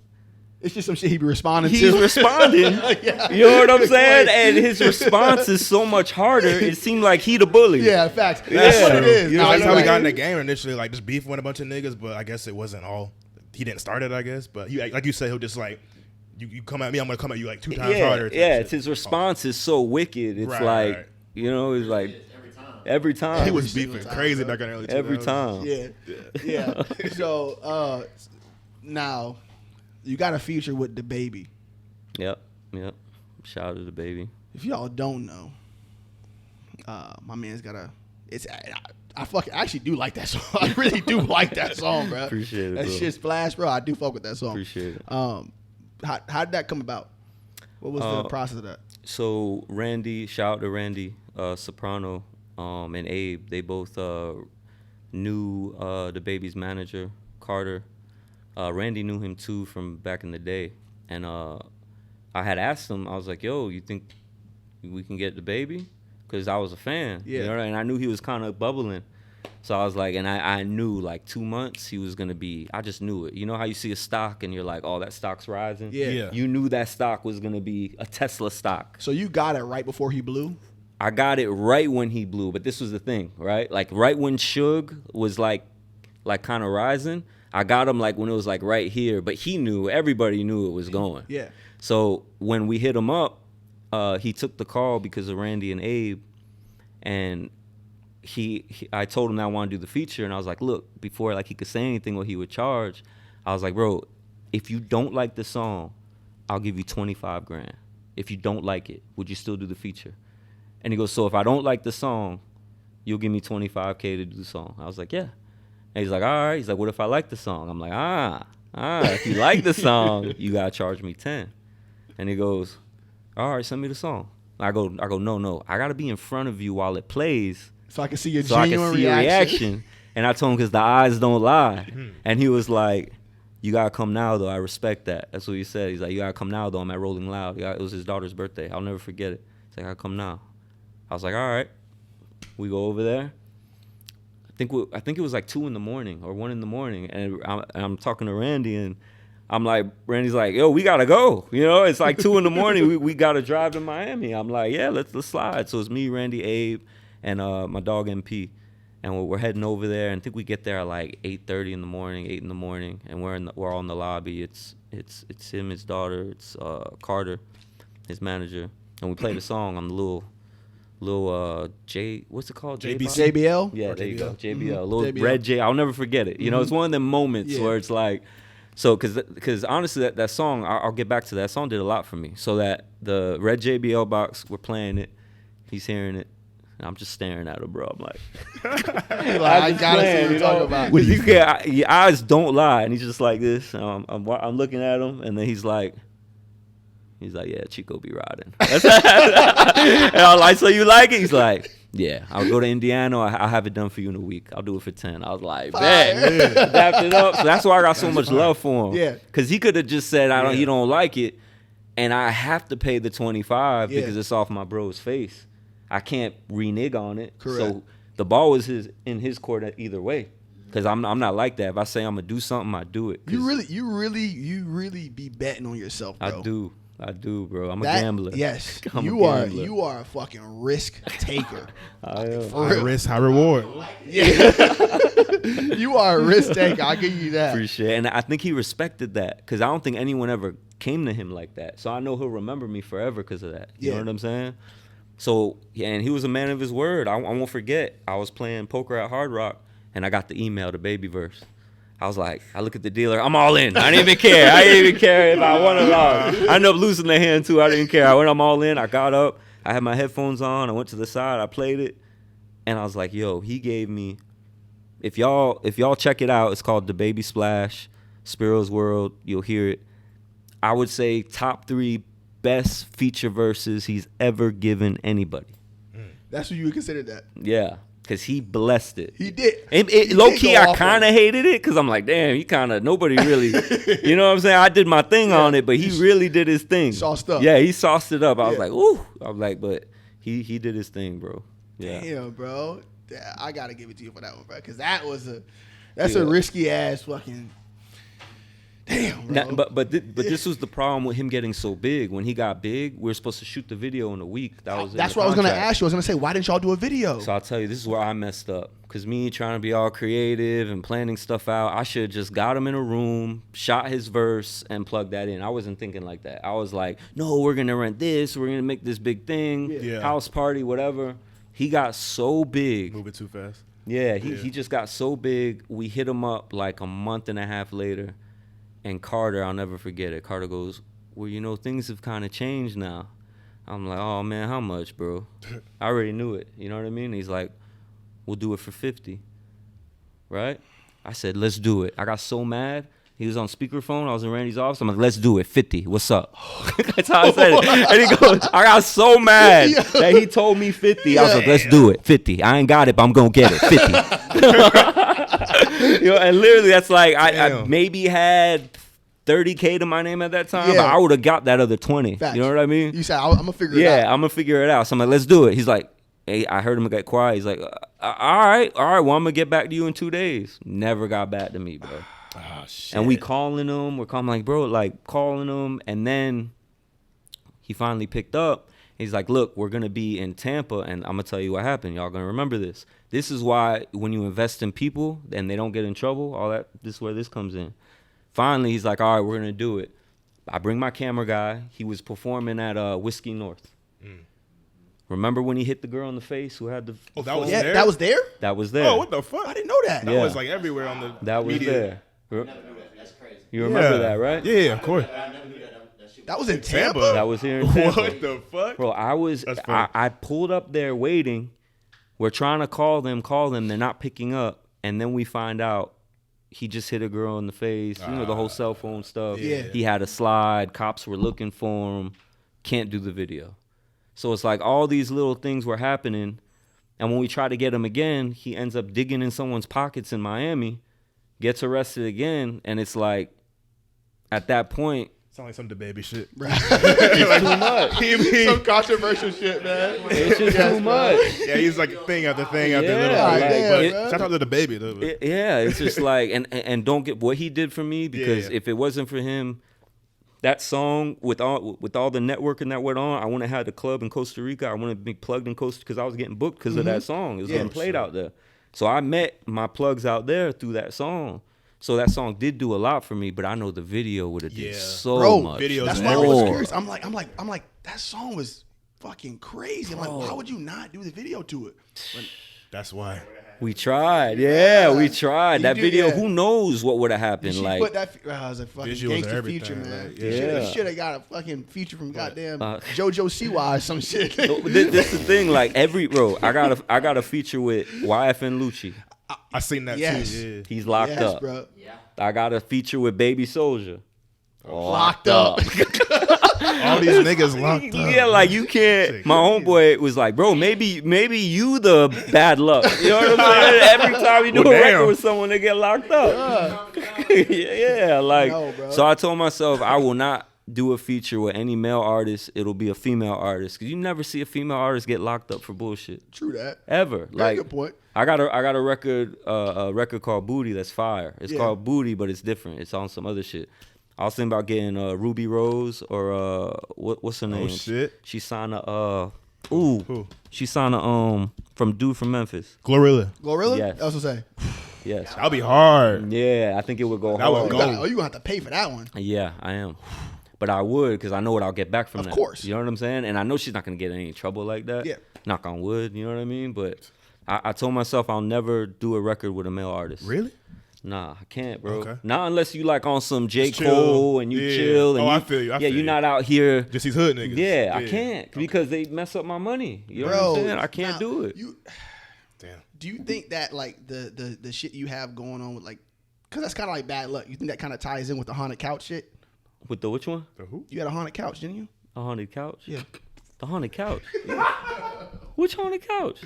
Speaker 3: It's just some shit he be responding
Speaker 4: He's
Speaker 3: to.
Speaker 4: responding.
Speaker 3: Yeah.
Speaker 4: You know what I'm saying?
Speaker 3: Like-
Speaker 4: And his response is so much harder. It seemed like he the bully.
Speaker 3: Yeah, facts. That's
Speaker 4: Yeah.
Speaker 3: what it is.
Speaker 1: You know,
Speaker 3: Nah,
Speaker 1: that's
Speaker 3: you're
Speaker 1: how we
Speaker 3: right.
Speaker 1: got in the game initially, like just beefing with a bunch of niggas. But I guess it wasn't all. He didn't start it, I guess. But he, like you said, he'll just like you come at me, I'm gonna come at you like 2 times
Speaker 4: Yeah,
Speaker 1: harder. type
Speaker 4: yeah.
Speaker 1: shit.
Speaker 4: It's his response is so wicked. It's
Speaker 1: Right,
Speaker 4: like
Speaker 1: right.
Speaker 4: you know, it's like
Speaker 5: Every time.
Speaker 4: every time.
Speaker 1: He was
Speaker 3: Every single
Speaker 1: beefing
Speaker 3: time,
Speaker 1: crazy
Speaker 3: bro.
Speaker 1: back in the early 2000s.
Speaker 4: every time.
Speaker 3: Yeah. So now you got a feature with the baby.
Speaker 4: Yep. Shout out to the baby.
Speaker 3: If y'all don't know, my man's got a. It's I actually do like that song. I really do like that song, bro.
Speaker 4: Appreciate it,
Speaker 3: That
Speaker 4: bro.
Speaker 3: shit's flash, bro. I do fuck with that song.
Speaker 4: Appreciate it.
Speaker 3: How did that come about? What was the process of that?
Speaker 4: So Randy, shout out to Randy, Soprano, and Abe. They both knew the baby's manager, Carter. Randy knew him too from back in the day, and I had asked him. I was like, "Yo, you think we can get the baby?" Because I was a fan,
Speaker 3: Yeah.
Speaker 4: you know, and I knew he was kind of bubbling. So I was like, and I knew like 2 months he was gonna be. I just knew it. You know how you see a stock and you're like, "Oh, that stock's rising."
Speaker 3: Yeah.
Speaker 1: Yeah.
Speaker 4: You knew that stock was gonna be a Tesla stock.
Speaker 3: So you got it right before he blew.
Speaker 4: I got it right when he blew, but this was the thing, right? Like right when Suge was like kind of rising, I got him like when it was like right here, but he knew, everybody knew it was going.
Speaker 3: Yeah.
Speaker 4: So when we hit him up, he took the call because of Randy and Abe, and I told him that I want to do the feature, and I was like, look, before like he could say anything what he would charge, I was like, bro, if you don't like the song, I'll give you 25 grand. If you don't like it, would you still do the feature? And he goes, so if I don't like the song, you'll give me 25K to do the song. I was like, yeah. And he's like, all right. He's like, what if I like the song? I'm like, if you like the song, you gotta charge me 10. And he goes, all right, send me the song. I go, no, I gotta be in front of you while it plays,
Speaker 3: So I can see your
Speaker 4: so I
Speaker 3: genuine
Speaker 4: can see your reaction. And I told him, because the eyes don't lie. And he was like, you gotta come now though. I respect that. That's what he said. He's like, you gotta come now though. I'm at Rolling Loud. It was his daughter's birthday. I'll never forget it. He's like, I gotta come now. I was like, all right. We go over there. I think it was like 2 in the morning or 1 in the morning, and I'm talking to Randy, and I'm like, Randy's like, yo, we gotta go. You know, it's like 2 in the morning. We gotta drive to Miami. I'm like, yeah, let's slide. So it's me, Randy, Abe, and my dog MP, and we're heading over there. And I think we get there at like 8:30 in the morning, 8 in the morning, and we're all in the lobby. It's him, his daughter, it's Carter, his manager, and we play the song on the little what's it called?
Speaker 1: JBC.
Speaker 3: JBL.
Speaker 4: Yeah,
Speaker 1: Or
Speaker 4: there you go.
Speaker 1: JBL.
Speaker 4: JBL. Little
Speaker 3: JBL.
Speaker 4: red J. I'll never forget it. You know, it's one of them moments
Speaker 3: Yeah.
Speaker 4: where it's like, so because honestly, that song, I'll get back to that song, did a lot for me. So that the red JBL box, we're playing it, he's hearing it, and I'm just staring at him, bro. I'm like,
Speaker 3: I gotta see what you're talking about.
Speaker 4: Well, your eyes don't lie, and he's just like this. And I'm looking at him, and then he's like, yeah, Chico be riding. And I was like, so you like it? He's like, yeah, I'll go to Indiana. I'll have it done for you in a week. I'll do it for 10. I was like, man, dapped it up. So that's why I got so much love for him.
Speaker 3: Yeah.
Speaker 4: Because he could have just said, he don't like it, and I have to pay the 25
Speaker 3: Yeah.
Speaker 4: because it's off my bro's face. I can't renege on it.
Speaker 3: Correct.
Speaker 4: So the ball was in his court either way. Because I'm not like that. If I say I'm gonna do something, I do it. 'Cause
Speaker 3: You really be betting on yourself, bro.
Speaker 4: I do, bro. I'm a
Speaker 3: That-
Speaker 4: gambler.
Speaker 3: Yes,
Speaker 4: I'm a
Speaker 3: you are.
Speaker 4: gambler.
Speaker 3: You are a fucking risk taker.
Speaker 4: I am.
Speaker 3: For
Speaker 1: High
Speaker 3: real.
Speaker 1: risk, high reward.
Speaker 3: You are a risk taker. I'll give you that.
Speaker 4: Appreciate it. And I think he respected that because I don't think anyone ever came to him like that. So I know he'll remember me forever because of that. You
Speaker 3: Yeah.
Speaker 4: know what I'm saying? So, yeah, and he was a man of his word. I won't forget. I was playing poker at Hard Rock, and I got the email, the baby verse. I was like, I look at the dealer, I'm all in. I didn't even care. I didn't even care if I won or lost. I ended up losing the hand too. I didn't care. I'm all in. I got up. I had my headphones on. I went to the side. I played it. And I was like, yo, he gave me, if y'all check it out, it's called The Baby Splash, Spirosworld. You'll hear it. I would say top 3 best feature verses he's ever given anybody.
Speaker 3: That's what you would consider that.
Speaker 4: Yeah, because he blessed it.
Speaker 3: He did.
Speaker 4: Low
Speaker 3: did
Speaker 4: key,
Speaker 3: go
Speaker 4: I
Speaker 3: off
Speaker 4: kind
Speaker 3: on
Speaker 4: of hated it because I'm like, damn, he kind of, nobody really, you know what I'm saying? I did my thing on it, but he really did his thing.
Speaker 3: Sauced up.
Speaker 4: Yeah, he sauced it up. I was
Speaker 3: Yeah.
Speaker 4: like, ooh. I was like, but he did his thing, bro. Yeah.
Speaker 3: Damn, bro. Yeah, I gotta give it to you for that one, bro. Because that's
Speaker 4: Yeah.
Speaker 3: a risky ass fucking. Damn, bro.
Speaker 4: Now, but this was the problem with him getting so big. When he got big, we were supposed to shoot the video in a week.
Speaker 3: That's what I was gonna ask you. I was gonna say, why didn't y'all do a video?
Speaker 4: So I'll tell you, this is where I messed up. Because me trying to be all creative and planning stuff out, I should have just got him in a room, shot his verse, and plugged that in. I wasn't thinking like that. I was like, no, we're going to rent this. We're going to make this big thing,
Speaker 1: Yeah.
Speaker 4: house party, whatever. He got so big.
Speaker 1: Moving too fast.
Speaker 4: Yeah, he just got so big. We hit him up like a month and a half later. And Carter, I'll never forget it. Carter goes, well, you know, things have kind of changed now. I'm like, oh, man, how much, bro? I already knew it. You know what I mean? He's like, we'll do it for 50. Right? I said, let's do it. I got so mad. He was on speakerphone. I was in Randy's office. I'm like, let's do it. 50. What's up? That's how I said it. And he goes, I got so mad that he told me 50. I was like, let's do it. 50. I ain't got it, but I'm going to get it. 50. You know, and literally, that's like, I maybe had 30K to my name at that time.
Speaker 3: Yeah.
Speaker 4: But I would have got that other 20.
Speaker 3: Facts.
Speaker 4: You know what I mean?
Speaker 3: You said, I'm gonna figure it out.
Speaker 4: Yeah, I'm going to figure it out. So I'm like, let's do it. He's like, hey, I heard him get quiet. He's like, all right. Well, I'm going to get back to you in 2 days. Never got back to me, bro.
Speaker 1: Oh, shit.
Speaker 4: And we calling him. We're calling like, bro, like calling him. And then he finally picked up. He's like, look, we're going to be in Tampa. And I'm going to tell you what happened. Y'all going to remember this. This is why when you invest in people and they don't get in trouble, all that, this is where this comes in. Finally, he's like, all right, we're going to do it. I bring my camera guy. He was performing at Whiskey North. Remember when he hit the girl in the face who had the...
Speaker 1: Oh, that was
Speaker 3: Yeah,
Speaker 1: there?
Speaker 3: that was there?
Speaker 4: That was there.
Speaker 1: Oh, what the fuck?
Speaker 3: I didn't know that.
Speaker 1: That
Speaker 4: Yeah.
Speaker 1: was like everywhere on the
Speaker 4: That was
Speaker 1: media.
Speaker 4: there. You remember that, right?
Speaker 1: Yeah, of course.
Speaker 3: That was in Tampa.
Speaker 1: Tampa.
Speaker 4: That was here in Tampa.
Speaker 1: What the fuck?
Speaker 4: Bro,
Speaker 1: That's funny.
Speaker 4: I pulled up there waiting. We're trying to call them. They're not picking up. And then we find out he just hit a girl in the face. You know, the whole cell phone stuff.
Speaker 3: Yeah.
Speaker 4: He had a slide. Cops were looking for him. Can't do the video. So it's like all these little things were happening. And when we try to get him again, he ends up digging in someone's pockets in Miami, gets arrested again. And it's like, at that point,
Speaker 1: Sound like some DaBaby shit.
Speaker 4: it's too much.
Speaker 3: Some controversial shit, man.
Speaker 4: It's just too much.
Speaker 1: Yeah, he's like thing after thing after
Speaker 4: Yeah,
Speaker 1: little
Speaker 4: like,
Speaker 1: thing.
Speaker 3: yeah,
Speaker 1: But
Speaker 3: bro.
Speaker 1: shout out to DaBaby though.
Speaker 4: Yeah, it's just like, and don't get what he did for me, because
Speaker 1: Yeah.
Speaker 4: if it wasn't for him, that song with all the networking that went on, I wouldn't have had a club in Costa Rica. I wouldn't be plugged in Costa because I was getting booked because of that song. It was getting played out there. So I met my plugs out there through that song. So that song did do a lot for me, but I know the video would have did
Speaker 1: Yeah.
Speaker 4: so
Speaker 3: Bro,
Speaker 4: much.
Speaker 1: videos
Speaker 3: That's
Speaker 1: and
Speaker 3: why I was
Speaker 4: more.
Speaker 3: curious. I'm like, that song was fucking crazy. I'm like, why would you not do the video to it?
Speaker 1: That's why.
Speaker 4: We tried, yeah, we tried.
Speaker 3: You
Speaker 4: That
Speaker 3: do,
Speaker 4: video,
Speaker 3: yeah.
Speaker 4: who knows what would have happened?
Speaker 3: She
Speaker 4: like,
Speaker 3: put that. I was a fucking
Speaker 1: Visuals and
Speaker 3: gangster
Speaker 1: everything,
Speaker 3: feature, man.
Speaker 1: like,
Speaker 4: yeah.
Speaker 3: You should have got a fucking feature from goddamn
Speaker 4: Uh,
Speaker 3: JoJo Siwa or some shit.
Speaker 4: this the thing. Like I got a feature with YFN Lucci.
Speaker 1: I seen that
Speaker 3: Yes.
Speaker 1: too.
Speaker 4: He's locked
Speaker 3: Yes,
Speaker 4: up.
Speaker 3: bro.
Speaker 4: I got a feature with Baby Soldier.
Speaker 3: Locked up.
Speaker 1: Yeah. All these niggas locked up.
Speaker 4: Yeah, like you can't. My homeboy was like, bro, maybe you the bad luck. You know what I'm saying? Every time you do
Speaker 1: Well,
Speaker 4: a record
Speaker 1: damn.
Speaker 4: with someone, they get locked up. yeah, like.
Speaker 3: No, bro.
Speaker 4: So I told myself I will not do a feature with any male artist. It'll be a female artist, because you never see a female artist get locked up for bullshit
Speaker 3: True that.
Speaker 4: ever.
Speaker 3: Very
Speaker 4: Like,
Speaker 3: good point.
Speaker 4: I got a record called Booty that's fire. It's
Speaker 3: Yeah.
Speaker 4: called Booty, but it's different. It's on some other shit. I was thinking about getting Ruby Rose or what's her name?
Speaker 1: shit.
Speaker 4: She signed a
Speaker 1: Who?
Speaker 4: she signed a from dude from Memphis.
Speaker 1: Glorilla.
Speaker 3: Glorilla?
Speaker 4: Yes.
Speaker 3: I was gonna say.
Speaker 4: Yes.
Speaker 1: That'll be hard.
Speaker 4: Yeah, I think it would go
Speaker 1: That would
Speaker 4: hard.
Speaker 1: go.
Speaker 3: Oh, you gonna have to pay for that one.
Speaker 4: Yeah, I am. But I would, because I know what I'll get back from
Speaker 3: Of
Speaker 4: that.
Speaker 3: course.
Speaker 4: You know what I'm saying? And I know she's not going to get in any trouble like that.
Speaker 3: Yeah.
Speaker 4: Knock on wood, you know what I mean? But I told myself I'll never do a record with a male artist.
Speaker 1: Really?
Speaker 4: Nah, I can't, bro.
Speaker 1: Okay.
Speaker 4: Not unless you like on some J.
Speaker 1: Just chill.
Speaker 4: Cole and you
Speaker 1: Yeah.
Speaker 4: chill. And
Speaker 1: Oh,
Speaker 4: you,
Speaker 1: I feel you. I
Speaker 4: yeah,
Speaker 1: feel
Speaker 4: you're
Speaker 1: you.
Speaker 4: not out here.
Speaker 1: Just these hood niggas.
Speaker 4: Yeah, I can't because they mess up my money. You know what I'm saying? I can't
Speaker 3: now,
Speaker 4: do it.
Speaker 1: Damn.
Speaker 3: Do you think that like the shit you have going on with like, because that's kind of like bad luck. You think that kind of ties in with the haunted couch shit?
Speaker 4: With the which one?
Speaker 1: The who?
Speaker 3: You had a haunted couch, didn't you?
Speaker 4: A haunted couch?
Speaker 3: Yeah.
Speaker 4: The haunted couch. Which haunted couch?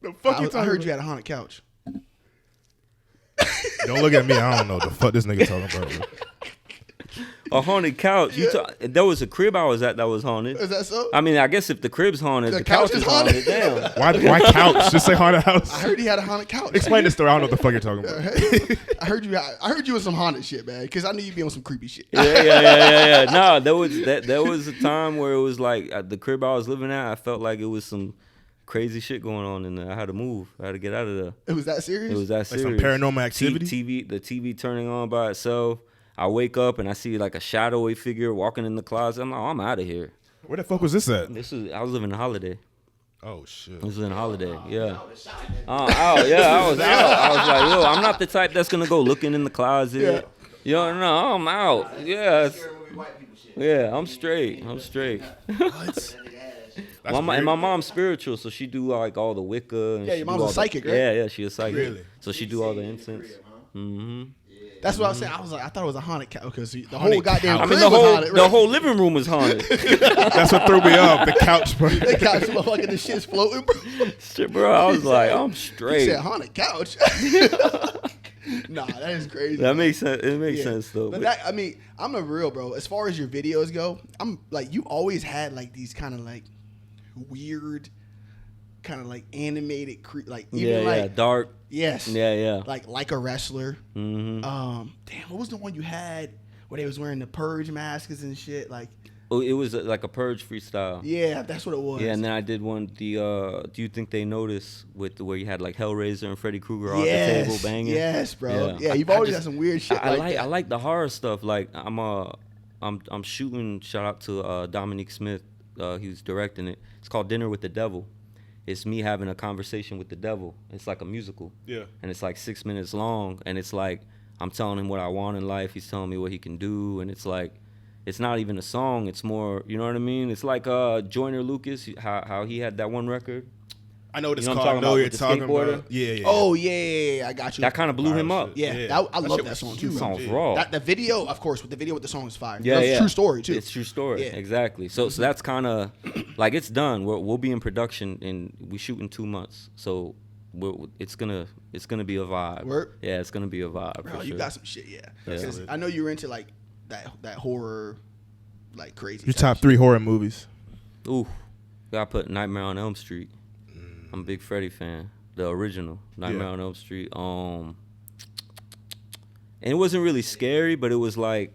Speaker 1: The fuck you
Speaker 3: I
Speaker 1: talking
Speaker 3: heard you
Speaker 1: about?
Speaker 3: had a haunted couch.
Speaker 1: Don't look at me. I don't know the fuck this nigga talking about. Bro.
Speaker 4: A haunted couch. There was a crib I was at that was haunted.
Speaker 3: Is that so?
Speaker 4: I mean, I guess if the crib's haunted,
Speaker 3: The
Speaker 4: the couch
Speaker 3: couch
Speaker 4: is
Speaker 3: is haunted?
Speaker 4: haunted. Damn.
Speaker 1: Why couch? Just say haunted house.
Speaker 3: I heard he had a haunted couch.
Speaker 1: Explain the story. I don't know what the fuck you're talking about.
Speaker 3: I heard you with some haunted shit, man. Because I knew you'd be on some creepy shit.
Speaker 4: Yeah. No, there was a time where it was like at the crib I was living at, I felt like it was some crazy shit going on in there. I had to move. I had to get out of there.
Speaker 3: It was that serious?
Speaker 4: It was that
Speaker 1: Like
Speaker 4: serious.
Speaker 1: some paranormal activity?
Speaker 4: The TV turning on by itself. I wake up and I see like a shadowy figure walking in the closet. I'm like, oh, I'm out of here.
Speaker 1: Where the fuck was this at?
Speaker 4: I was living in Holiday.
Speaker 1: Oh shit.
Speaker 4: This was in Holiday, yeah. Out, yeah, I was out. I was like, yo, I'm not the type that's gonna go looking in the closet. Yo, no, I'm out. Yeah, yeah, I'm straight.
Speaker 1: What?
Speaker 4: And my mom's spiritual, so she do like all the Wicca. And
Speaker 3: Yeah,
Speaker 4: she
Speaker 3: your
Speaker 4: do
Speaker 3: mom's
Speaker 4: all
Speaker 3: a psychic, right?
Speaker 4: Yeah, she a psychic.
Speaker 1: Really?
Speaker 4: So she do all the incense. Mm-hmm.
Speaker 3: That's what I was saying. I thought it was a haunted couch because the whole
Speaker 1: Haunted
Speaker 3: goddamn
Speaker 1: couch.
Speaker 4: I mean,
Speaker 3: crib was haunted.
Speaker 4: the
Speaker 3: Right?
Speaker 4: whole living room was haunted.
Speaker 1: That's what threw me off. The couch, bro.
Speaker 3: The couch, motherfucking, the shit's floating, bro.
Speaker 4: Shit, bro, I was like, I'm
Speaker 3: He
Speaker 4: straight.
Speaker 3: said haunted couch. Nah, that is crazy.
Speaker 4: That makes sense. It makes sense though.
Speaker 3: But that, I mean, I'm a real bro. As far as your videos go, I'm like, you always had like these kind of like weird, kind of like animated, like even like
Speaker 4: dark.
Speaker 3: yes,
Speaker 4: Yeah.
Speaker 3: like a wrestler.
Speaker 4: Mm-hmm.
Speaker 3: Damn, what was the one you had where they was wearing the purge masks and shit? Like,
Speaker 4: Oh, it was like a purge freestyle.
Speaker 3: yeah, that's what it was.
Speaker 4: Yeah, and then I did one. Do you think they notice with where you had like Hellraiser and Freddy Krueger on the table banging?
Speaker 3: Yes, bro. Yeah, you've
Speaker 4: I
Speaker 3: always
Speaker 4: just-
Speaker 3: got some weird shit.
Speaker 4: I like the horror stuff. Like I'm shooting. Shout out to Dominique Smith. He was directing it. It's called Dinner with the Devil. It's me having a conversation with the devil. It's like a musical.
Speaker 1: Yeah.
Speaker 4: And it's like 6 minutes long. And it's like I'm telling him what I want in life. He's telling me what he can do. And it's like it's not even a song. It's more, you know what I mean? It's like Joyner Lucas, how he had that one record.
Speaker 1: I know what it's
Speaker 4: You know what
Speaker 1: called.
Speaker 4: I'm
Speaker 1: I know what you're
Speaker 4: talking
Speaker 1: talking
Speaker 4: about
Speaker 1: about.
Speaker 4: with the
Speaker 1: Yeah.
Speaker 3: Oh yeah, I got you.
Speaker 4: That kind of blew him up.
Speaker 3: Yeah, I love
Speaker 1: shit
Speaker 3: that
Speaker 1: was
Speaker 3: song
Speaker 1: huge.
Speaker 3: too.
Speaker 4: Song's
Speaker 1: Yeah.
Speaker 4: raw.
Speaker 3: The video, of course, with the song is fire.
Speaker 4: Yeah,
Speaker 3: That's
Speaker 4: yeah.
Speaker 3: a true story too.
Speaker 4: It's true story.
Speaker 3: Yeah.
Speaker 4: Exactly. So that's kind of like it's done. We'll be in production and we shoot in 2 months. So it's gonna be a vibe.
Speaker 3: Word?
Speaker 4: Yeah, it's gonna be a vibe.
Speaker 3: Bro,
Speaker 4: for
Speaker 3: you
Speaker 4: sure.
Speaker 3: got some shit, yeah.
Speaker 4: Yeah.
Speaker 3: 'Cause I know you're into like that horror, like crazy.
Speaker 1: Your
Speaker 3: type
Speaker 1: top
Speaker 3: shit.
Speaker 1: 3 horror movies.
Speaker 4: Ooh, gotta put Nightmare on Elm Street. I'm a big Freddy fan. The original Nightmare
Speaker 1: Yeah.
Speaker 4: on Elm Street. And it wasn't really scary, but it was like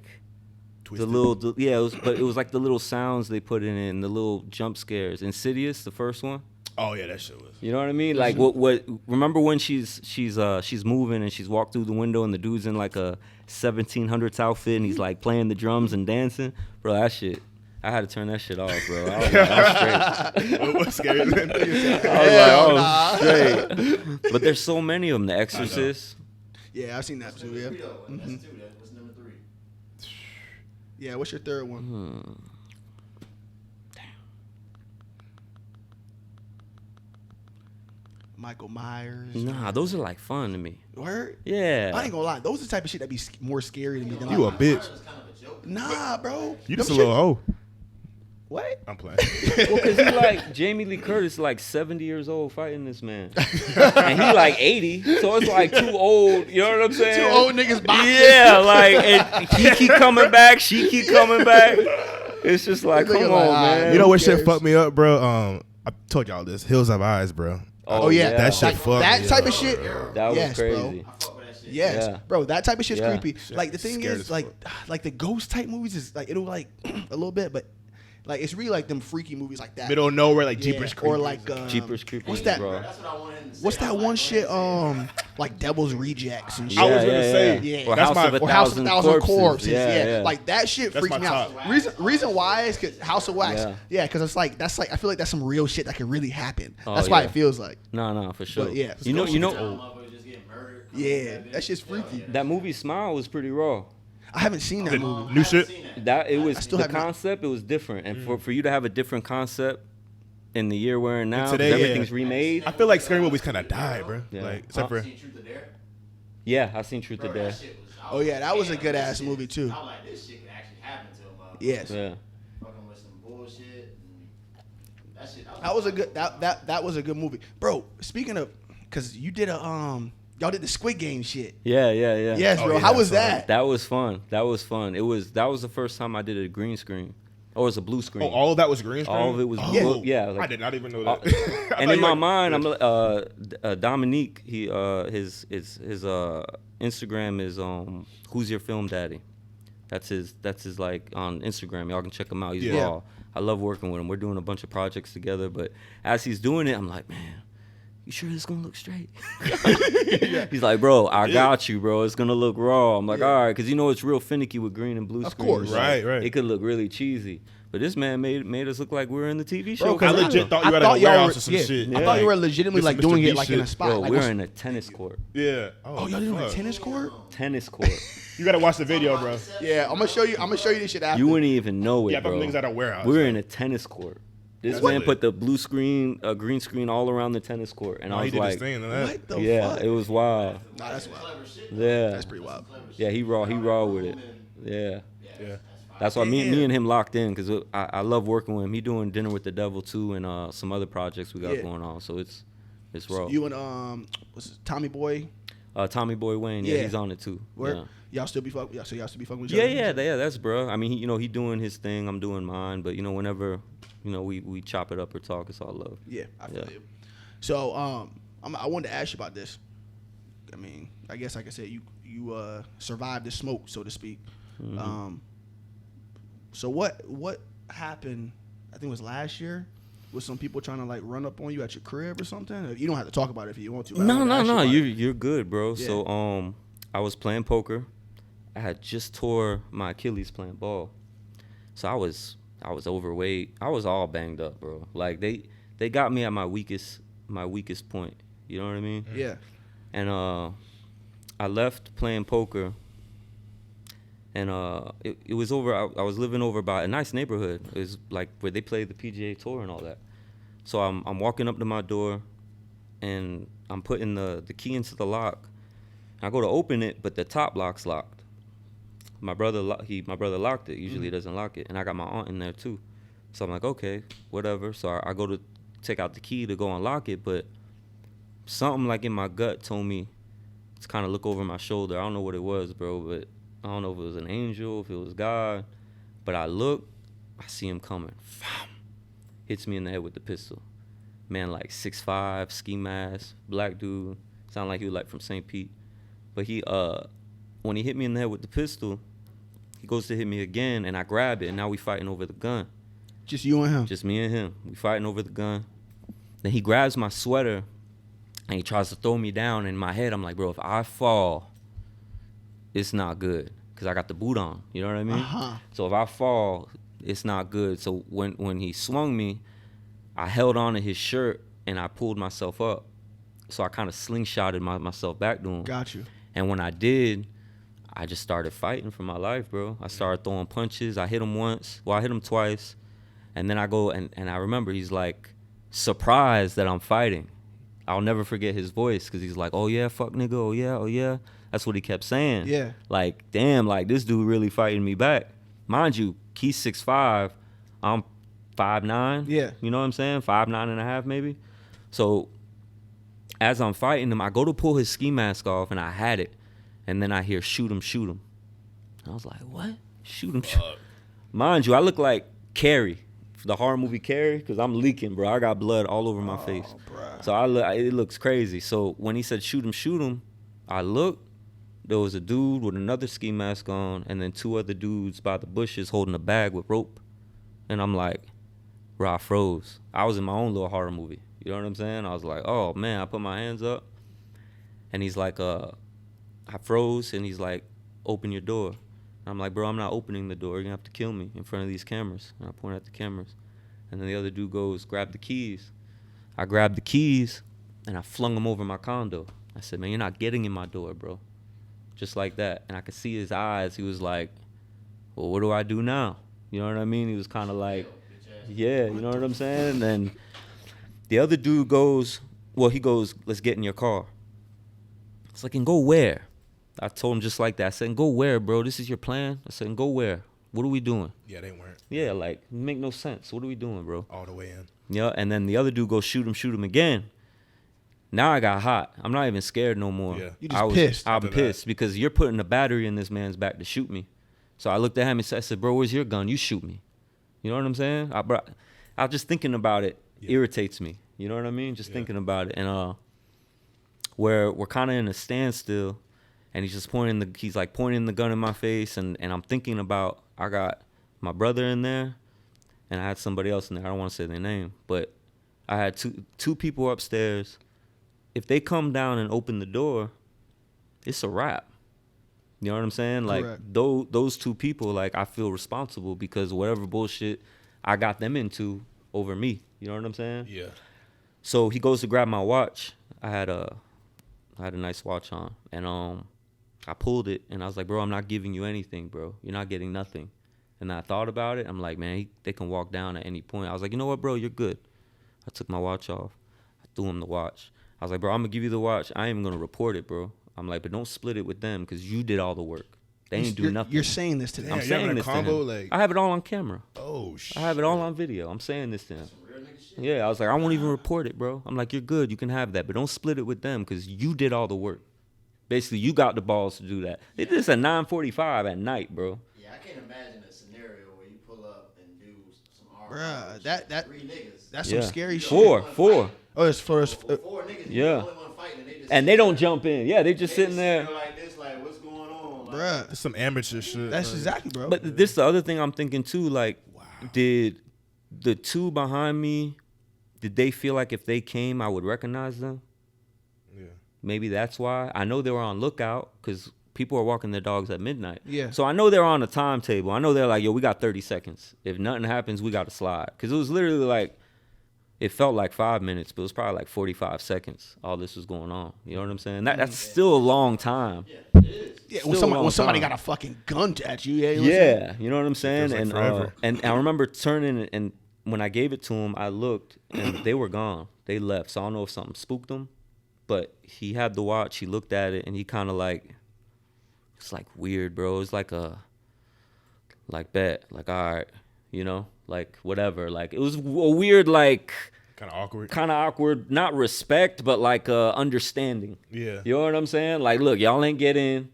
Speaker 1: Twisted.
Speaker 4: it was like the little sounds they put in it and the little jump scares. Insidious, the first one.
Speaker 1: Oh yeah, that shit was.
Speaker 4: You know what I mean? Like what? Remember when she's moving and she's walked through the window and the dude's in like a 1700s outfit and he's like playing the drums and dancing, bro. That shit. I had to turn that shit off, bro. I was like, I'm straight.
Speaker 1: What's scary?
Speaker 4: I was like, oh, straight. But there's so many of them. The Exorcist.
Speaker 3: Yeah, I've seen that too. Yeah.
Speaker 5: That's 2. What's number 3?
Speaker 3: Yeah. What's your third one? Michael Myers.
Speaker 4: Nah, those are like fun to me.
Speaker 3: Word.
Speaker 4: Yeah.
Speaker 3: I ain't gonna lie. Those are the type of shit that be more scary to me than
Speaker 1: You a
Speaker 3: like.
Speaker 1: bitch.
Speaker 5: It's kind of a joke.
Speaker 3: Nah, bro.
Speaker 1: You just a
Speaker 3: Them
Speaker 1: little
Speaker 3: shit-
Speaker 1: hoe.
Speaker 3: What?
Speaker 1: I'm playing.
Speaker 4: Well, cause he like Jamie Lee Curtis, like 70 years old fighting this man, and he like 80, so it's like too old. You know what I'm saying?
Speaker 3: Two old niggas boxing.
Speaker 4: Yeah, like and he keep coming back, she keep coming back. It's just like,
Speaker 3: Nigga
Speaker 4: come
Speaker 3: like,
Speaker 4: on,
Speaker 3: alright.
Speaker 4: man.
Speaker 1: You know what
Speaker 3: Who
Speaker 1: shit
Speaker 3: cares?
Speaker 1: fucked me up, bro? I told y'all this. Hills Have Eyes, bro.
Speaker 3: Oh yeah,
Speaker 1: That shit fucked
Speaker 3: that
Speaker 1: me
Speaker 3: type
Speaker 1: up.
Speaker 3: of shit.
Speaker 4: That was
Speaker 3: yes,
Speaker 4: crazy.
Speaker 3: bro.
Speaker 5: I fuck with that shit.
Speaker 3: Yes,
Speaker 4: Yeah.
Speaker 3: bro. That type of shit's
Speaker 4: Yeah.
Speaker 3: creepy. Like the thing
Speaker 1: Scared
Speaker 3: is,
Speaker 1: as
Speaker 3: like the ghost type movies is like it'll like a little bit, but like it's really like them freaky movies like that.
Speaker 1: Middle of nowhere, like
Speaker 3: Yeah,
Speaker 1: Jeepers
Speaker 3: or
Speaker 1: Creepers.
Speaker 3: like
Speaker 4: Jeepers Creepers,
Speaker 3: What's that?
Speaker 4: bro.
Speaker 5: That's what I wanted to say.
Speaker 3: What's that
Speaker 5: I'm
Speaker 3: one
Speaker 5: like,
Speaker 3: shit?
Speaker 5: man,
Speaker 3: Like Devil's Rejects and shit.
Speaker 1: I was gonna say,
Speaker 3: yeah.
Speaker 4: Or
Speaker 1: that's
Speaker 4: House
Speaker 1: my-
Speaker 4: of a
Speaker 3: Or House of a Thousand Corpses.
Speaker 4: Yeah, yeah.
Speaker 3: Like that shit
Speaker 1: That's
Speaker 3: freaks
Speaker 1: my
Speaker 3: me out.
Speaker 1: top.
Speaker 3: Reason why is because House of Wax.
Speaker 4: Yeah.
Speaker 3: Yeah, because it's like that's like I feel like that's some real shit that could really happen.
Speaker 4: Oh,
Speaker 3: That's why
Speaker 4: yeah.
Speaker 3: it feels like.
Speaker 4: No, for sure.
Speaker 3: But yeah.
Speaker 4: you know,
Speaker 5: motherfuckers just getting murdered.
Speaker 3: Yeah, that shit's freaky.
Speaker 4: that movie Smile was pretty raw.
Speaker 3: I haven't seen that movie.
Speaker 1: New shit.
Speaker 4: That it was
Speaker 3: still
Speaker 4: the
Speaker 3: have not-
Speaker 4: concept. It was different, and for you to have a different concept in the year we're in now, 'cause
Speaker 1: today, yeah.
Speaker 4: everything's remade.
Speaker 1: I feel like scary movies kind of died, bro.
Speaker 4: Yeah.
Speaker 1: Like except for
Speaker 5: Seen Truth or Dare?
Speaker 4: Yeah, I seen Truth
Speaker 5: Bro,
Speaker 4: or
Speaker 5: that
Speaker 4: Dare.
Speaker 5: shit was.
Speaker 3: Oh, yeah, that was a
Speaker 5: damn,
Speaker 3: good
Speaker 5: this
Speaker 3: ass
Speaker 5: shit-
Speaker 3: movie, too.
Speaker 5: I was like, this shit could actually happen to a motherfucker.
Speaker 3: Yes.
Speaker 4: Yeah.
Speaker 5: Fucking with some bullshit. And that shit.
Speaker 3: That was a good that was a good movie, bro. Speaking of, cause you did a y'all did the Squid Game shit.
Speaker 4: Yeah.
Speaker 3: Yes,
Speaker 1: Oh,
Speaker 3: bro.
Speaker 1: yeah,
Speaker 3: How was
Speaker 1: so
Speaker 3: that?
Speaker 4: That was fun. That was the first time I did a green screen. Or it was a blue screen.
Speaker 1: Oh, all of that was green screen?
Speaker 4: All of it was
Speaker 1: Oh.
Speaker 4: blue. Yeah.
Speaker 1: I
Speaker 4: Like,
Speaker 1: did not even know that. I
Speaker 4: and
Speaker 1: thought
Speaker 4: in
Speaker 1: you
Speaker 4: my
Speaker 1: like-
Speaker 4: mind, I'm Dominique. He his Instagram is Who's Your Film Daddy. That's his like on Instagram. Y'all can check him out. He's
Speaker 1: Yeah.
Speaker 4: raw. I love working with him. We're doing a bunch of projects together. But as he's doing it, I'm like, man, you sure this gonna look straight? He's like, bro, I got you, bro. It's gonna look raw. I'm like, all right, because you know it's real finicky with green and blue
Speaker 3: Of
Speaker 4: screen.
Speaker 3: course.
Speaker 1: Right.
Speaker 4: It could look really cheesy. But this man made us look like we were in the TV show.
Speaker 1: I legit thought you had a
Speaker 3: y'all
Speaker 1: warehouse
Speaker 3: were-
Speaker 1: or some
Speaker 3: yeah.
Speaker 1: shit.
Speaker 3: I thought you were legitimately
Speaker 1: This
Speaker 3: like
Speaker 1: some
Speaker 3: doing
Speaker 1: Mr.
Speaker 3: it
Speaker 1: Beast
Speaker 3: like in a
Speaker 1: shit.
Speaker 3: spot.
Speaker 4: Bro,
Speaker 3: like,
Speaker 4: we're
Speaker 3: what's-
Speaker 4: in a tennis court.
Speaker 1: Yeah.
Speaker 3: oh, y'all doing a
Speaker 1: fuck.
Speaker 3: tennis court?
Speaker 4: Tennis court.
Speaker 1: You gotta watch the video, bro.
Speaker 3: Yeah, I'm gonna show you this shit after.
Speaker 4: You wouldn't even know it,
Speaker 1: Yeah, I thought
Speaker 4: bro.
Speaker 1: niggas at a warehouse.
Speaker 4: We're in a tennis court. This
Speaker 1: That's
Speaker 4: man
Speaker 1: lit.
Speaker 4: put the blue screen, green screen all around the tennis court, and
Speaker 1: Oh,
Speaker 4: I
Speaker 1: he
Speaker 4: was
Speaker 1: did
Speaker 4: like,
Speaker 1: his thing. and that.
Speaker 3: What the
Speaker 4: yeah,
Speaker 3: fuck?
Speaker 4: it was wild.
Speaker 3: Nah, that's wild.
Speaker 4: Yeah,
Speaker 3: That's pretty wild.
Speaker 4: yeah, he raw with it. Yeah,
Speaker 1: Yeah.
Speaker 4: that's why me
Speaker 3: Damn.
Speaker 4: and him locked in because I love working with him. He doing Dinner with the Devil too, and some other projects we got
Speaker 3: Yeah.
Speaker 4: going on. So it's raw.
Speaker 3: You and what's it, Tommy Boy?
Speaker 4: Tommy Boy Wayne, yeah,
Speaker 3: Yeah.
Speaker 4: he's on it too.
Speaker 3: Where
Speaker 4: Yeah.
Speaker 3: y'all still be fucking? Y'all still be fucking with each
Speaker 4: Yeah,
Speaker 3: other?
Speaker 4: yeah, that's bro. I mean, he doing his thing, I'm doing mine. But whenever, we chop it up or talk, it's all love.
Speaker 3: Yeah, I feel
Speaker 4: Yeah.
Speaker 3: you. So I wanted to ask you about this. I mean, I guess like I said, you survived the smoke, so to speak.
Speaker 4: Mm-hmm.
Speaker 3: So what happened? I think it was last year. Was some people trying to like run up on you at your crib or something? You don't have to talk about it if you want to. but I
Speaker 4: No,
Speaker 3: wanted to ask you about it.
Speaker 4: you're good, bro.
Speaker 3: Yeah.
Speaker 4: So I was playing poker. I had just tore my Achilles playing ball, so I was overweight. I was all banged up, bro. Like they got me at my weakest point. You know what I mean?
Speaker 3: Yeah.
Speaker 4: And I left playing poker, and it was over. I was living over by a nice neighborhood. It was like where they play the PGA Tour and all that. So I'm walking up to my door, and I'm putting the key into the lock. I go to open it, but the top lock's locked. My brother locked it. Usually he doesn't lock it, and I got my aunt in there too. So I'm like, okay, whatever. So I go to take out the key to go unlock it, but something like in my gut told me to kind of look over my shoulder. I don't know what it was, bro, but I don't know if it was an angel, if it was God. But I look, I see him coming. Hits me in the head with the pistol. Man, like 6'5", ski mask, black dude. Sound like he was like from St. Pete. But he, when he hit me in the head with the pistol, he goes to hit me again, and I grab it, and now we fighting over the gun.
Speaker 3: Just you and him.
Speaker 4: Just me and him. We fighting over the gun. Then he grabs my sweater, and he tries to throw me down. In my head, I'm like, bro, if I fall, it's not good, because I got the boot on. You know what I mean?
Speaker 3: Uh-huh.
Speaker 4: So if I fall, it's not good. So when he swung me, I held on to his shirt, and I pulled myself up. So I kind of slingshotted myself back to him.
Speaker 3: Got you.
Speaker 4: And when I did, I just started fighting for my life, bro. I started throwing punches. I hit him once. Well, I hit him twice. And then I go, and I remember he's like surprised that I'm fighting. I'll never forget his voice, because he's like, oh, yeah, fuck nigga, oh, yeah, oh, yeah. That's what he kept saying.
Speaker 3: Yeah.
Speaker 4: Like, damn, like, this dude really fighting me back. Mind you, he's 6'5", I'm 5'9".
Speaker 3: Yeah.
Speaker 4: You know what I'm saying? 5'9" and a half, maybe. So as I'm fighting him, I go to pull his ski mask off, and I had it. And then I hear, shoot him, shoot him. I was like, what? Shoot him, shoot him. Mind you, I look like Carrie, the horror movie Carrie, because I'm leaking, bro. I got blood all over my face.
Speaker 3: bruh.
Speaker 4: So it looks crazy. So when he said, shoot him, I looked. There was a dude with another ski mask on, and then two other dudes by the bushes holding a bag with rope. And I'm like, bro, I froze. I was in my own little horror movie. You know what I'm saying? I was like, oh, man. I put my hands up. And he's like, I froze, and he's like, open your door. And I'm like, bro, I'm not opening the door. You're going to have to kill me in front of these cameras. And I point at the cameras. And then the other dude goes, grab the keys. I grabbed the keys, and I flung them over my condo. I said, man, you're not getting in my door, bro. Just like that. And I could see his eyes. He was like, well, what do I do now? You know what I mean? He was kind of like, yeah, you know what I'm saying? And then the other dude goes, well, he goes, let's get in your car. It's like, and go where? I told him just like that. I said, go where, bro? This is your plan? I said, go where? What are we doing?
Speaker 1: Yeah, they weren't.
Speaker 4: Yeah, like, make no sense. What are we doing, bro?
Speaker 1: All the way in.
Speaker 4: Yeah, and then the other dude goes shoot him again. Now I got hot. I'm not even scared no more.
Speaker 1: Yeah.
Speaker 3: You just pissed
Speaker 4: I'm
Speaker 1: after
Speaker 4: pissed because you're putting a battery in this man's back to shoot me. So I looked at him and said, bro, where's your gun? You shoot me. You know what I'm saying? I just thinking about it irritates me. You know what I mean? Just thinking about it. And we're kind of in a standstill, and he's pointing the gun in my face, and I'm thinking about, I got my brother in there, and I had somebody else in there. I don't want to say their name, but I had two people upstairs. If they come down and open the door, it's a wrap. You know what I'm saying? Like, those two people, like, I feel responsible because whatever bullshit I got them into over me. You know what I'm saying?
Speaker 1: Yeah.
Speaker 4: So he goes to grab my watch. I had a nice watch on, and I pulled it, and I was like, bro, I'm not giving you anything, bro. You're not getting nothing. And I thought about it. I'm like, man, they can walk down at any point. I was like, you know what, bro? You're good. I took my watch off. I threw him the watch. I was like, bro, I'm going to give you the watch. I ain't even going to report it, bro. I'm like, but don't split it with them because you did all the work. They ain't do nothing.
Speaker 3: You're saying this to them.
Speaker 4: I'm
Speaker 1: you're
Speaker 4: saying
Speaker 1: having a
Speaker 4: this
Speaker 1: combo,
Speaker 4: to him.
Speaker 1: like-
Speaker 4: I have it all on camera.
Speaker 1: Oh, shit.
Speaker 4: I have it all on video. I'm saying this to him. Yeah, I was like, I won't even report it, bro. I'm like, you're good. You can have that, but don't split it with them because you did all the work. Basically, you got the balls to do that. They did this at 9:45 at night, bro.
Speaker 5: Yeah, I can't imagine a scenario where you pull up and do some armed
Speaker 3: Bruh,
Speaker 5: robbery
Speaker 3: that-
Speaker 5: shit. 3 niggas.
Speaker 3: That's
Speaker 4: Yeah.
Speaker 3: some scary shit.
Speaker 4: Four.
Speaker 3: Oh, it's for us.
Speaker 5: 4 niggas.
Speaker 4: Yeah.
Speaker 5: You the only one fighting,
Speaker 4: And they don't jump in. Yeah, they just
Speaker 5: They
Speaker 4: sitting there.
Speaker 5: like this, like, what's going on? Like,
Speaker 3: Bruh.
Speaker 1: That's some amateur shit.
Speaker 3: That's
Speaker 1: like-
Speaker 3: exactly, bro.
Speaker 4: But this the other thing I'm thinking too. Like, did the two behind me, did they feel like if they came, I would recognize them?
Speaker 1: Yeah.
Speaker 4: Maybe that's why. I know they were on lookout because people are walking their dogs at midnight.
Speaker 3: Yeah.
Speaker 4: So I know they're on a timetable. I know they're like, yo, we got 30 seconds. If nothing happens, we got to slide. Because it was literally like, it felt like 5 minutes, but it was probably like 45 seconds. All this was going on. You know what I'm saying? That's still a long time.
Speaker 3: yeah,
Speaker 4: still a long
Speaker 3: when somebody
Speaker 4: time.
Speaker 3: got a fucking gun at you, you know what I'm saying?
Speaker 4: Yeah, you know what I'm saying?
Speaker 1: Feels like
Speaker 4: And
Speaker 1: forever.
Speaker 4: and I remember turning, and when I gave it to him, I looked and they were gone. They left. So I don't know if something spooked them, but he had the watch. He looked at it and he kind of like, it's like weird, bro. It's like bet, like, all right, you know, like whatever. Like it was a weird, like
Speaker 1: Kind of awkward.
Speaker 4: not respect, but like understanding.
Speaker 1: Yeah.
Speaker 4: You know what I'm saying? Like, look, y'all ain't get in.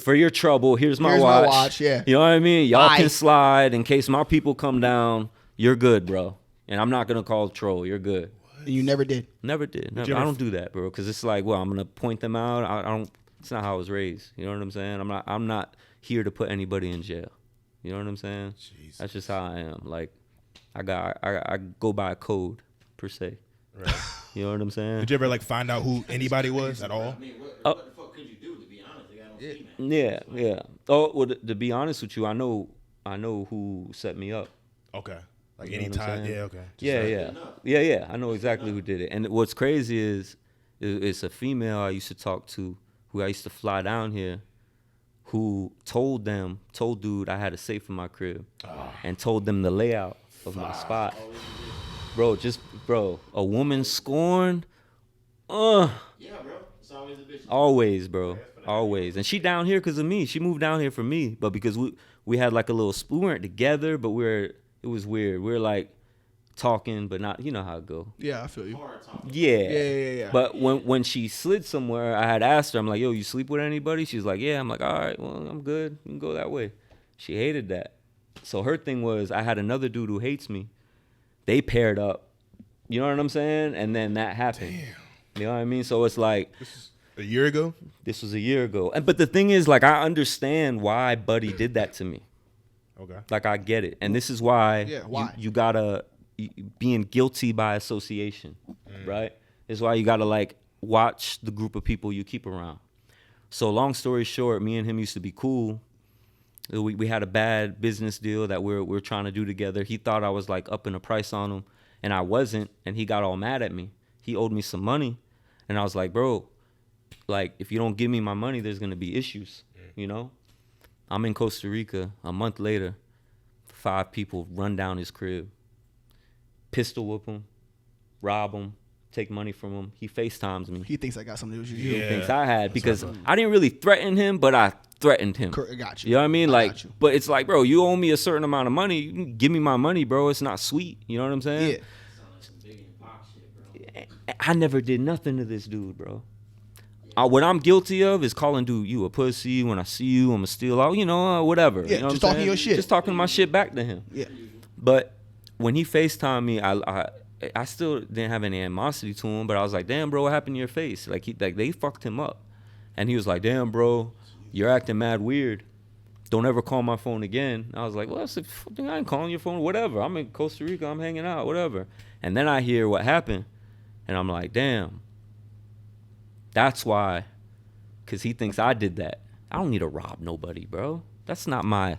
Speaker 4: For your trouble, here's my
Speaker 3: Here's my
Speaker 4: watch.
Speaker 3: watch, yeah.
Speaker 4: You know what I mean? Y'all
Speaker 3: Bye.
Speaker 4: can slide in case my people come down. You're good, bro. And I'm not gonna call troll. You're good.
Speaker 3: And you never did.
Speaker 4: Never did. Never.
Speaker 1: you
Speaker 4: I
Speaker 1: ever-
Speaker 4: don't do that, bro. Because it's like, well, I'm gonna point them out. I don't. It's not how I was raised. You know what I'm saying? I'm not here to put anybody in jail. You know what I'm saying?
Speaker 1: Jesus.
Speaker 4: That's just how I am. Like, I go by a code per se.
Speaker 1: Right.
Speaker 4: You know what I'm saying?
Speaker 1: Did you ever like find out who anybody was at all?
Speaker 5: I mean, what
Speaker 4: Oh.
Speaker 5: the fuck could you do, to be honest? Like, I don't see, man.
Speaker 4: Yeah. Oh, well, to be honest with you, I know who set me up.
Speaker 1: Okay. Like
Speaker 4: You know
Speaker 1: any
Speaker 4: what I'm
Speaker 1: time.
Speaker 4: saying?
Speaker 1: Yeah. Okay. Just
Speaker 4: Yeah. I know exactly who did it. And what's crazy is it's a female I used to talk to, who I used to fly down here, who told dude I had a safe in my crib, and told them the layout of my spot. Bro, a woman scorned.
Speaker 5: Yeah, bro. It's always a bitch.
Speaker 4: Always, bro. Always. And she down here because of me. She moved down here for me. But because we had like a little, we weren't together, but it was weird. We were like talking, but not, you know how it go.
Speaker 3: Yeah, I feel you.
Speaker 5: Hard talk.
Speaker 4: Yeah. But when she slid somewhere, I had asked her, I'm like, yo, you sleep with anybody? She's like, yeah. I'm like, all right, well, I'm good. You can go that way. She hated that. So her thing was, I had another dude who hates me. They paired up. You know what I'm saying? And then that happened.
Speaker 1: Damn.
Speaker 4: You know what I mean? So it's like,
Speaker 1: A year ago.
Speaker 4: this was a year ago. But the thing is, like, I understand why Buddy did that to me.
Speaker 1: Okay.
Speaker 4: Like, I get it. And this is why,
Speaker 3: Yeah, why?
Speaker 4: you gotta, being guilty by association, right? This is why you gotta, like, watch the group of people you keep around. So long story short, me and him used to be cool. We had a bad business deal that we're trying to do together. He thought I was, like, upping the price on him, and I wasn't, and he got all mad at me. He owed me some money, and I was like, bro, like, if you don't give me my money, there's going to be issues, you know? I'm in Costa Rica a month later. 5 people run down his crib, pistol whip him, rob him, take money from him. He FaceTimes me.
Speaker 3: He thinks I got something to do with you.
Speaker 1: Yeah.
Speaker 4: Thinks I had because I didn't really threaten him, but I threatened him.
Speaker 3: I got you.
Speaker 4: You know what I mean?
Speaker 3: I
Speaker 4: Like,
Speaker 3: got you.
Speaker 4: but it's like, bro, you owe me a certain amount of money. You can give me my money, bro. It's not sweet. You know what I'm saying?
Speaker 3: Yeah.
Speaker 4: I never did nothing to this dude, bro. What I'm guilty of is calling dude you a pussy. When I see you, I'm gonna steal out. You know, whatever.
Speaker 3: Yeah,
Speaker 4: you know
Speaker 3: just
Speaker 4: what I'm
Speaker 3: talking
Speaker 4: saying?
Speaker 3: your shit.
Speaker 4: Just talking my shit back to him.
Speaker 3: Yeah.
Speaker 4: But when he FaceTimed me, I still didn't have any animosity to him. But I was like, damn, bro, what happened to your face? Like they fucked him up. And he was like, damn, bro, you're acting mad weird. Don't ever call my phone again. I was like, well, I ain't calling your phone. Whatever. I'm in Costa Rica. I'm hanging out. Whatever. And then I hear what happened. And I'm like, damn. That's why. Because he thinks I did that. I don't need to rob nobody, bro. That's not my...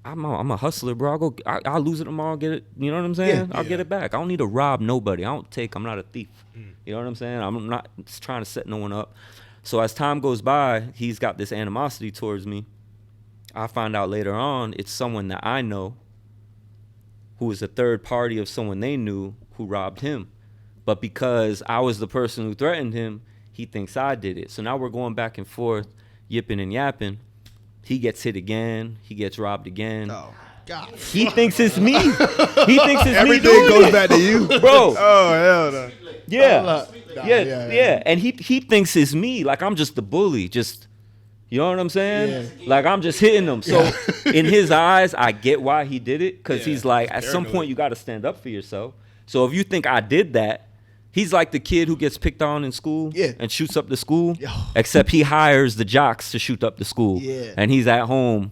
Speaker 4: I'm a hustler, bro. I'll lose it tomorrow, get it. You know what I'm saying?
Speaker 3: Yeah.
Speaker 4: I'll get it back. I don't need to rob nobody. I'm not a thief. You know what I'm saying? I'm not trying to set no one up. So as time goes by, he's got this animosity towards me. I find out later on it's someone that I know who is a third party of someone they knew who robbed him. But because I was the person who threatened him, he thinks I did it. So now we're going back and forth, yipping and yapping. He gets hit again. He gets robbed again.
Speaker 3: Oh, God.
Speaker 4: He thinks it's me. He thinks it's
Speaker 1: Everything
Speaker 4: me doing
Speaker 1: goes
Speaker 4: it.
Speaker 1: back to you,
Speaker 4: Bro.
Speaker 1: Oh hell no.
Speaker 4: Yeah.
Speaker 3: Yeah.
Speaker 4: Yeah. And he thinks it's me. Like I'm just the bully. Just, you know what I'm saying?
Speaker 3: Yeah.
Speaker 4: Like I'm just hitting him. So in his eyes, I get why he did it. Because
Speaker 1: Yeah,
Speaker 4: he's like, at some
Speaker 1: paranoid.
Speaker 4: point, you got to stand up for yourself. So if you think I did that, he's like the kid who gets picked on in school and shoots up the school.
Speaker 3: Yo.
Speaker 4: Except he hires the jocks to shoot up the school.
Speaker 3: Yeah.
Speaker 4: And he's at home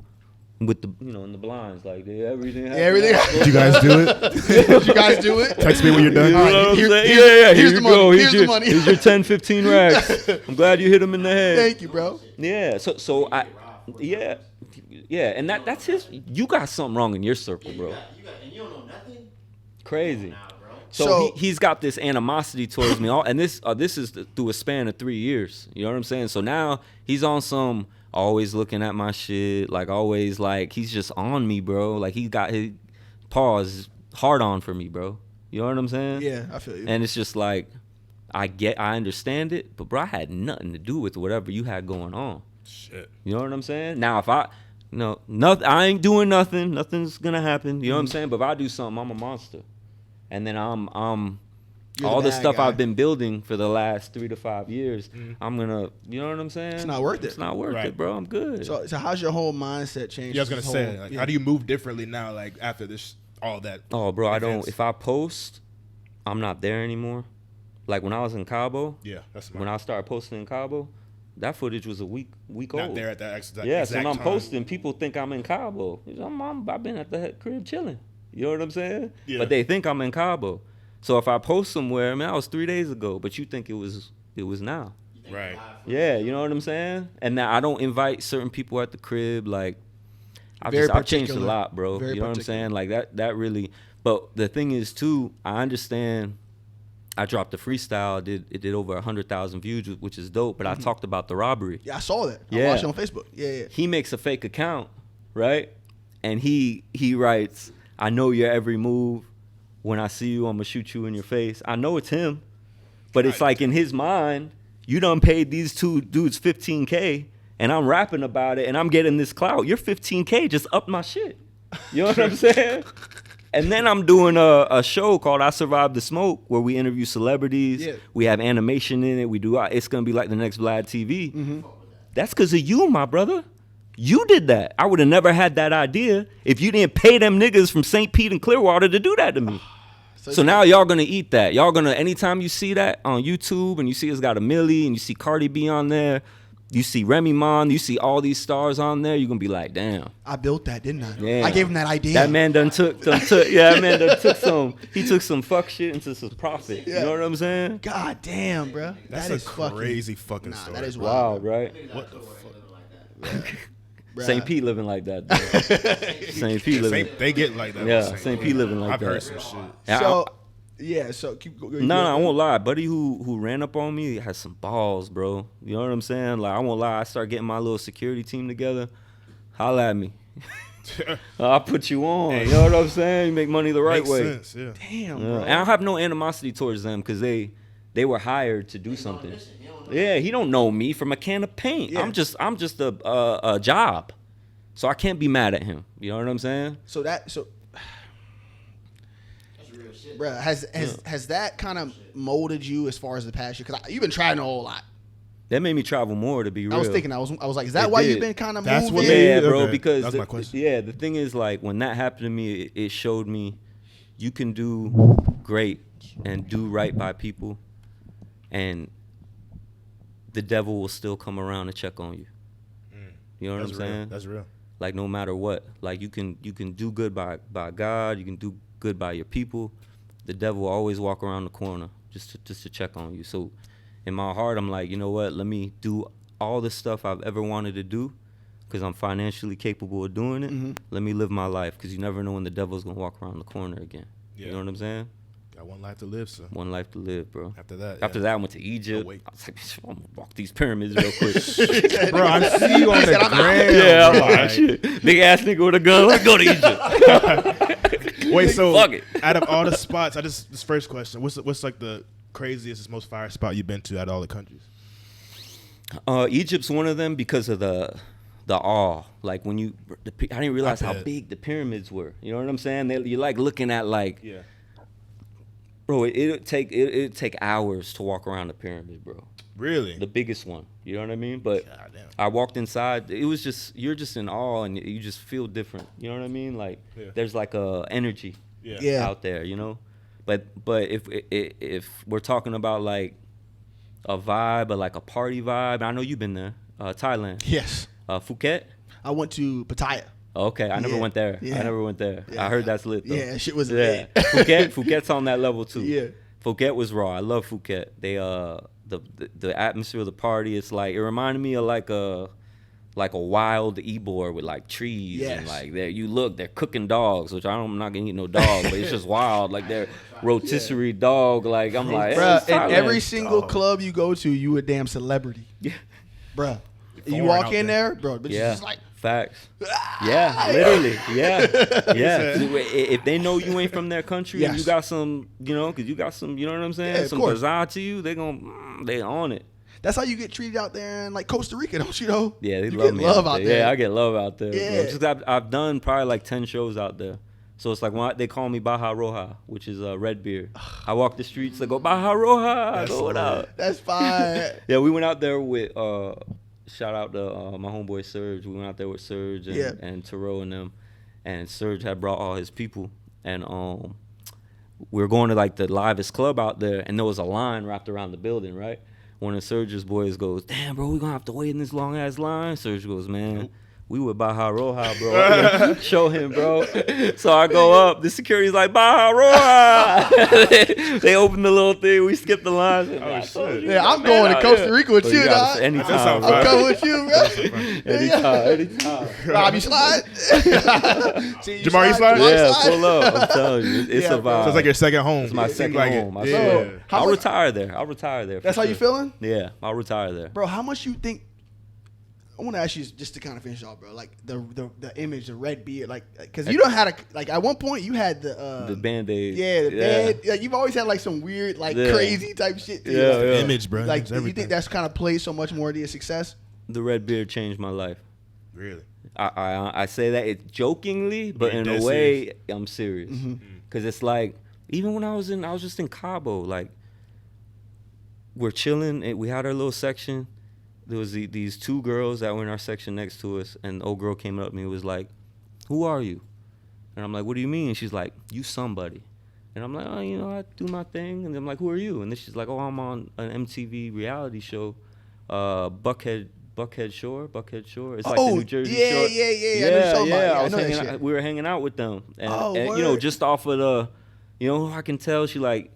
Speaker 4: with the, in the blinds. Like, everything happens.
Speaker 3: Everything.
Speaker 1: Did you guys do it?
Speaker 3: Did you guys do it?
Speaker 1: Text me when you're done.
Speaker 4: You know
Speaker 3: All right,
Speaker 4: what I'm
Speaker 3: here-
Speaker 4: saying?
Speaker 3: here's-
Speaker 4: Yeah,
Speaker 3: here's
Speaker 4: here
Speaker 3: the
Speaker 4: you
Speaker 3: money.
Speaker 4: go.
Speaker 3: Here's the money.
Speaker 4: Here's your 10, 15 racks. I'm glad you hit him in the head.
Speaker 3: Thank you, bro.
Speaker 4: Yeah, so yeah, and that's his. You got something wrong in your circle, bro.
Speaker 5: And you don't know nothing?
Speaker 4: Crazy.
Speaker 5: Nah, bro.
Speaker 4: So he's got this animosity towards me, and this is through a span of 3 years. You know what I'm saying? So now he's on some always looking at my shit, like always, like he's just on me, bro. Like he got his paws hard on for me, bro. You know what I'm saying?
Speaker 3: Yeah, I feel you.
Speaker 4: And it's just like I understand it, but bro, I had nothing to do with whatever you had going on.
Speaker 1: Shit.
Speaker 4: You know what I'm saying? Now if I nothing, I ain't doing nothing. Nothing's gonna happen. You know what I'm saying? But if I do something, I'm a monster. And then I'm
Speaker 3: You're
Speaker 4: all
Speaker 3: the
Speaker 4: the
Speaker 3: bad
Speaker 4: stuff
Speaker 3: guy.
Speaker 4: I've been building for the last 3 to 5 years. I'm gonna, you know what I'm saying?
Speaker 3: It's not worth it.
Speaker 4: It's not worth
Speaker 1: Right.
Speaker 4: it, bro. I'm good.
Speaker 3: So how's your whole mindset changed?
Speaker 1: Yeah, I was gonna
Speaker 3: This
Speaker 1: say,
Speaker 3: whole-
Speaker 1: like,
Speaker 3: yeah.
Speaker 1: how do you move differently now? Like after this, all that.
Speaker 4: Oh, bro, I don't.
Speaker 1: events?
Speaker 4: If I post, I'm not there anymore. Like when I was in Cabo,
Speaker 1: Yeah, that's smart.
Speaker 4: when I started posting in Cabo, that footage was a week old.
Speaker 1: Not there at that exact.
Speaker 4: Yeah, so when I'm
Speaker 1: time.
Speaker 4: posting, people think I'm in Cabo. I've been at the crib chilling. You know what I'm saying?
Speaker 1: Yeah.
Speaker 4: But they think I'm in Cabo. So if I post somewhere, man, that was 3 days ago, but you think it was now.
Speaker 1: Right.
Speaker 4: Yeah, you know what I'm saying? And now I don't invite certain people at the crib. Like, I've
Speaker 3: Very
Speaker 4: changed a
Speaker 3: particular.
Speaker 4: lot, bro.
Speaker 3: Very
Speaker 4: You know what I'm
Speaker 3: particular.
Speaker 4: saying? Like that really. But the thing is too, I understand. I dropped a freestyle. It did over 100,000 views, which is dope. But I talked about the robbery.
Speaker 3: Yeah, I saw that. I
Speaker 4: Yeah.
Speaker 3: watched it on Facebook. Yeah.
Speaker 4: He makes a fake account, right? And he writes, "I know your every move. When I see you, I'm gonna shoot you in your face." I know it's him, but it's
Speaker 1: Right.
Speaker 4: like in his mind, you done paid these two dudes $15K, and I'm rapping about it, and I'm getting this clout. Your $15K just upped my shit. You know what I'm saying? And then I'm doing a show called I Survived the Smoke, where we interview celebrities.
Speaker 3: Yeah.
Speaker 4: We have animation in it. We do. It's gonna be like the next Vlad TV. That's because of you, my brother. You did that. I would have never had that idea if you didn't pay them niggas from St. Pete and Clearwater to do that to me. So now y'all gonna eat that. Y'all gonna, anytime you see that on YouTube and you see it's got a Millie and you see Cardi B on there, you see Remy Ma, you see all these stars on there, you're gonna be like, damn.
Speaker 3: I built that, didn't I?
Speaker 4: Damn.
Speaker 3: I gave him that idea.
Speaker 4: That man done took some fuck shit into some profit.
Speaker 3: Yeah.
Speaker 4: You know what I'm saying?
Speaker 3: God damn, bro.
Speaker 1: That's
Speaker 3: that
Speaker 1: a
Speaker 3: is fucking
Speaker 1: crazy fucking
Speaker 3: Nah,
Speaker 1: story.
Speaker 3: that is
Speaker 4: Wild, right?
Speaker 1: What the fuck?
Speaker 3: Bruh.
Speaker 4: St. Pete living like that, though. St. Pete living.
Speaker 1: They get like that.
Speaker 4: Yeah, St. Pete living like
Speaker 1: I've
Speaker 4: that.
Speaker 1: heard some shit.
Speaker 4: Yeah,
Speaker 3: So, yeah. So keep going.
Speaker 4: No, I won't lie. Buddy who ran up on me has some balls, bro. You know what I'm saying? Like, I won't lie. I start getting my little security team together. Holla at me. I'll put you on. You know what I'm saying? You make money the right
Speaker 1: Makes
Speaker 4: way.
Speaker 1: sense, yeah.
Speaker 3: Damn,
Speaker 4: Yeah.
Speaker 3: bro.
Speaker 4: And I have no animosity towards them because they They were hired to do something. He don't know me from a can of paint.
Speaker 3: Yeah.
Speaker 4: I'm just a job. So I can't be mad at him. You know what I'm saying?
Speaker 3: So
Speaker 5: That's real shit.
Speaker 3: bruh, has that kind of molded you as far as the past year? Because you've been trying a whole lot.
Speaker 4: That made me travel more, to be real.
Speaker 3: I was thinking, I was like, is that
Speaker 4: It
Speaker 3: why
Speaker 4: did.
Speaker 3: you've been kind of
Speaker 1: That's
Speaker 3: moving?
Speaker 1: what made
Speaker 4: Yeah,
Speaker 1: Okay.
Speaker 4: bro. Because
Speaker 1: That's my question.
Speaker 4: the thing is, like, when that happened to me, it showed me you can do great and do right by people, and the devil will still come around to check on you. You know what I'm
Speaker 1: That's
Speaker 4: saying?
Speaker 1: real. That's real.
Speaker 4: Like, no matter what, like you can do good by God, you can do good by your people. The devil will always walk around the corner just to check on you. So in my heart, I'm like, you know what? Let me do all the stuff I've ever wanted to do because I'm financially capable of doing it.
Speaker 3: Mm-hmm.
Speaker 4: Let me live my life because you never know when the devil's gonna walk around the corner again.
Speaker 1: Yeah.
Speaker 4: You know what I'm saying?
Speaker 1: Got one life to live, so
Speaker 4: One life to live, bro.
Speaker 1: after that,
Speaker 4: After
Speaker 1: yeah.
Speaker 4: that, I went to Egypt.
Speaker 1: wait.
Speaker 4: I was like, I'm gonna walk these pyramids real quick.
Speaker 1: Bro, I see you on the gram.
Speaker 4: Yeah, I'm
Speaker 1: bro.
Speaker 4: like, shit. Big ass nigga with a gun. Let's go to Egypt.
Speaker 1: Wait, so
Speaker 4: Fuck it.
Speaker 1: out of all the spots, this first question, what's like the craziest, most fire spot you've been to out of all the countries?
Speaker 4: Egypt's one of them because of the awe. Like when I didn't realize how
Speaker 1: bet.
Speaker 4: big the pyramids were. You know what I'm saying? You're like looking at like,
Speaker 1: Yeah.
Speaker 4: bro, it'd take hours to walk around the pyramid, bro.
Speaker 1: Really?
Speaker 4: The biggest one. You know what I mean? But
Speaker 1: Goddamn.
Speaker 4: I walked inside. It was just, you're just in awe and you just feel different. You know what I mean? Like
Speaker 1: Yeah.
Speaker 4: there's like a energy
Speaker 3: Yeah.
Speaker 4: out there, you know? But if we're talking about like a vibe or like a party vibe, I know you've been there, Thailand,
Speaker 3: Yes.
Speaker 4: Phuket.
Speaker 3: I went to Pattaya.
Speaker 4: Okay, I never
Speaker 3: Yeah.
Speaker 4: went there.
Speaker 3: Yeah.
Speaker 4: I never went there.
Speaker 3: Yeah.
Speaker 4: I heard that's lit though.
Speaker 3: Yeah, shit was
Speaker 4: Yeah,
Speaker 3: lit.
Speaker 4: Phuket's on that level too.
Speaker 3: Yeah.
Speaker 4: Phuket was raw. I love Phuket. They the atmosphere of the party. It's like it reminded me of like a wild Ybor with like trees and
Speaker 3: Yes.
Speaker 4: like they're cooking dogs, which I'm not gonna eat no dog, but it's just wild. Like they're rotisserie dog. Like I'm like,
Speaker 3: Bruh,
Speaker 4: hey,
Speaker 3: in
Speaker 4: Thailand.
Speaker 3: every single club you go to, you a damn celebrity.
Speaker 4: Yeah.
Speaker 3: Bruh. You
Speaker 1: foreign
Speaker 3: walk
Speaker 1: out
Speaker 3: in
Speaker 1: there.
Speaker 3: there, bro, bitch is
Speaker 4: Yeah,
Speaker 3: just like,
Speaker 4: facts. Yeah, literally. Yeah. If they know you ain't from their country, and you
Speaker 3: Yes.
Speaker 4: got some, you know, because you got some, you know what I'm saying,
Speaker 3: Yeah, of
Speaker 4: some
Speaker 3: course.
Speaker 4: bazaar to you, they on it.
Speaker 3: that's how you get treated out there in like Costa Rica, don't you know?
Speaker 4: Yeah, they
Speaker 3: you
Speaker 4: love
Speaker 3: get
Speaker 4: me
Speaker 3: love
Speaker 4: out there. Yeah, I get love out there.
Speaker 3: Yeah.
Speaker 4: Bro. Just I've done probably like 10 shows out there. So it's like they call me Baja Roja, which is red beer. I walk the streets, I go Baja Roja,
Speaker 1: That's
Speaker 4: go what up.
Speaker 3: That's fine.
Speaker 4: Yeah, we went out there with shout out to my homeboy Serge. We went out there with Serge and,
Speaker 3: Yeah.
Speaker 4: and Terrell and them, and Serge had brought all his people, and we were going to like the livest club out there, and there was a line wrapped around the building, right? One of Serge's boys goes, "Damn, bro, we gonna have to wait in this long ass line." Serge goes, "Man, we with Baja Roja, bro." Show him, bro. So I go up. The security's like, "Baja Roja." They open the little thing. We skip the line.
Speaker 1: Oh, shit.
Speaker 3: Yeah, I'm going to Costa Rica with you, dog.
Speaker 4: Anytime,
Speaker 1: sounds
Speaker 4: bro.
Speaker 3: I'm coming with you, bro.
Speaker 4: Anytime.
Speaker 3: Rob, you slide? See,
Speaker 1: Jamar, you slide?
Speaker 4: Yeah, pull up. I'm telling you, it's
Speaker 3: Yeah,
Speaker 4: a
Speaker 3: bro.
Speaker 4: vibe.
Speaker 1: So it's like your second home.
Speaker 4: It's my
Speaker 1: It seems
Speaker 4: second
Speaker 1: like
Speaker 4: home. I
Speaker 1: It.
Speaker 4: swear.
Speaker 1: Yeah.
Speaker 3: How
Speaker 4: I'll
Speaker 3: much-
Speaker 4: retire there. I'll retire there. for
Speaker 3: That's how you
Speaker 4: sure.
Speaker 3: feeling?
Speaker 4: Yeah, I'll retire there.
Speaker 3: Bro, how much you think? I want to ask you just to kind of finish off, bro. Like the image, the red beard, like because you don't had like at one point you had
Speaker 4: The Band-Aid.
Speaker 3: yeah, the band. Like, you've always had like some weird, like
Speaker 4: Yeah.
Speaker 3: crazy type shit. To you.
Speaker 4: Yeah,
Speaker 3: Like,
Speaker 4: yeah.
Speaker 1: Image, bro.
Speaker 3: Like,
Speaker 1: It's
Speaker 3: do you
Speaker 1: everything.
Speaker 3: think that's kind of plays so much more to your success?
Speaker 4: The red beard changed my life.
Speaker 1: Really?
Speaker 4: I say that it jokingly, but
Speaker 1: You're
Speaker 4: in
Speaker 1: dead
Speaker 4: a way,
Speaker 1: serious.
Speaker 4: I'm serious.
Speaker 3: Mm-hmm.
Speaker 4: Cause it's like even when I was just in Cabo, like we're chilling and we had our little section. There was these two girls that were in our section next to us, and the old girl came up to me and was like, "Who are you?" And I'm like, "What do you mean?" And she's like, "You somebody." And I'm like, "Oh, you know, I do my thing." And I'm like, "Who are you?" And then she's like, "Oh, I'm on an MTV reality show, Buckhead Shore. It's like the New Jersey
Speaker 3: yeah,
Speaker 4: Shore."
Speaker 3: yeah. I know you're
Speaker 4: Yeah,
Speaker 3: talking about.
Speaker 4: I
Speaker 3: I
Speaker 4: was
Speaker 3: know that
Speaker 4: hanging
Speaker 3: shit.
Speaker 4: out, we were hanging out with them, and,
Speaker 3: Oh,
Speaker 4: and you know,
Speaker 3: word.
Speaker 4: just off of the, you know, I can tell she like,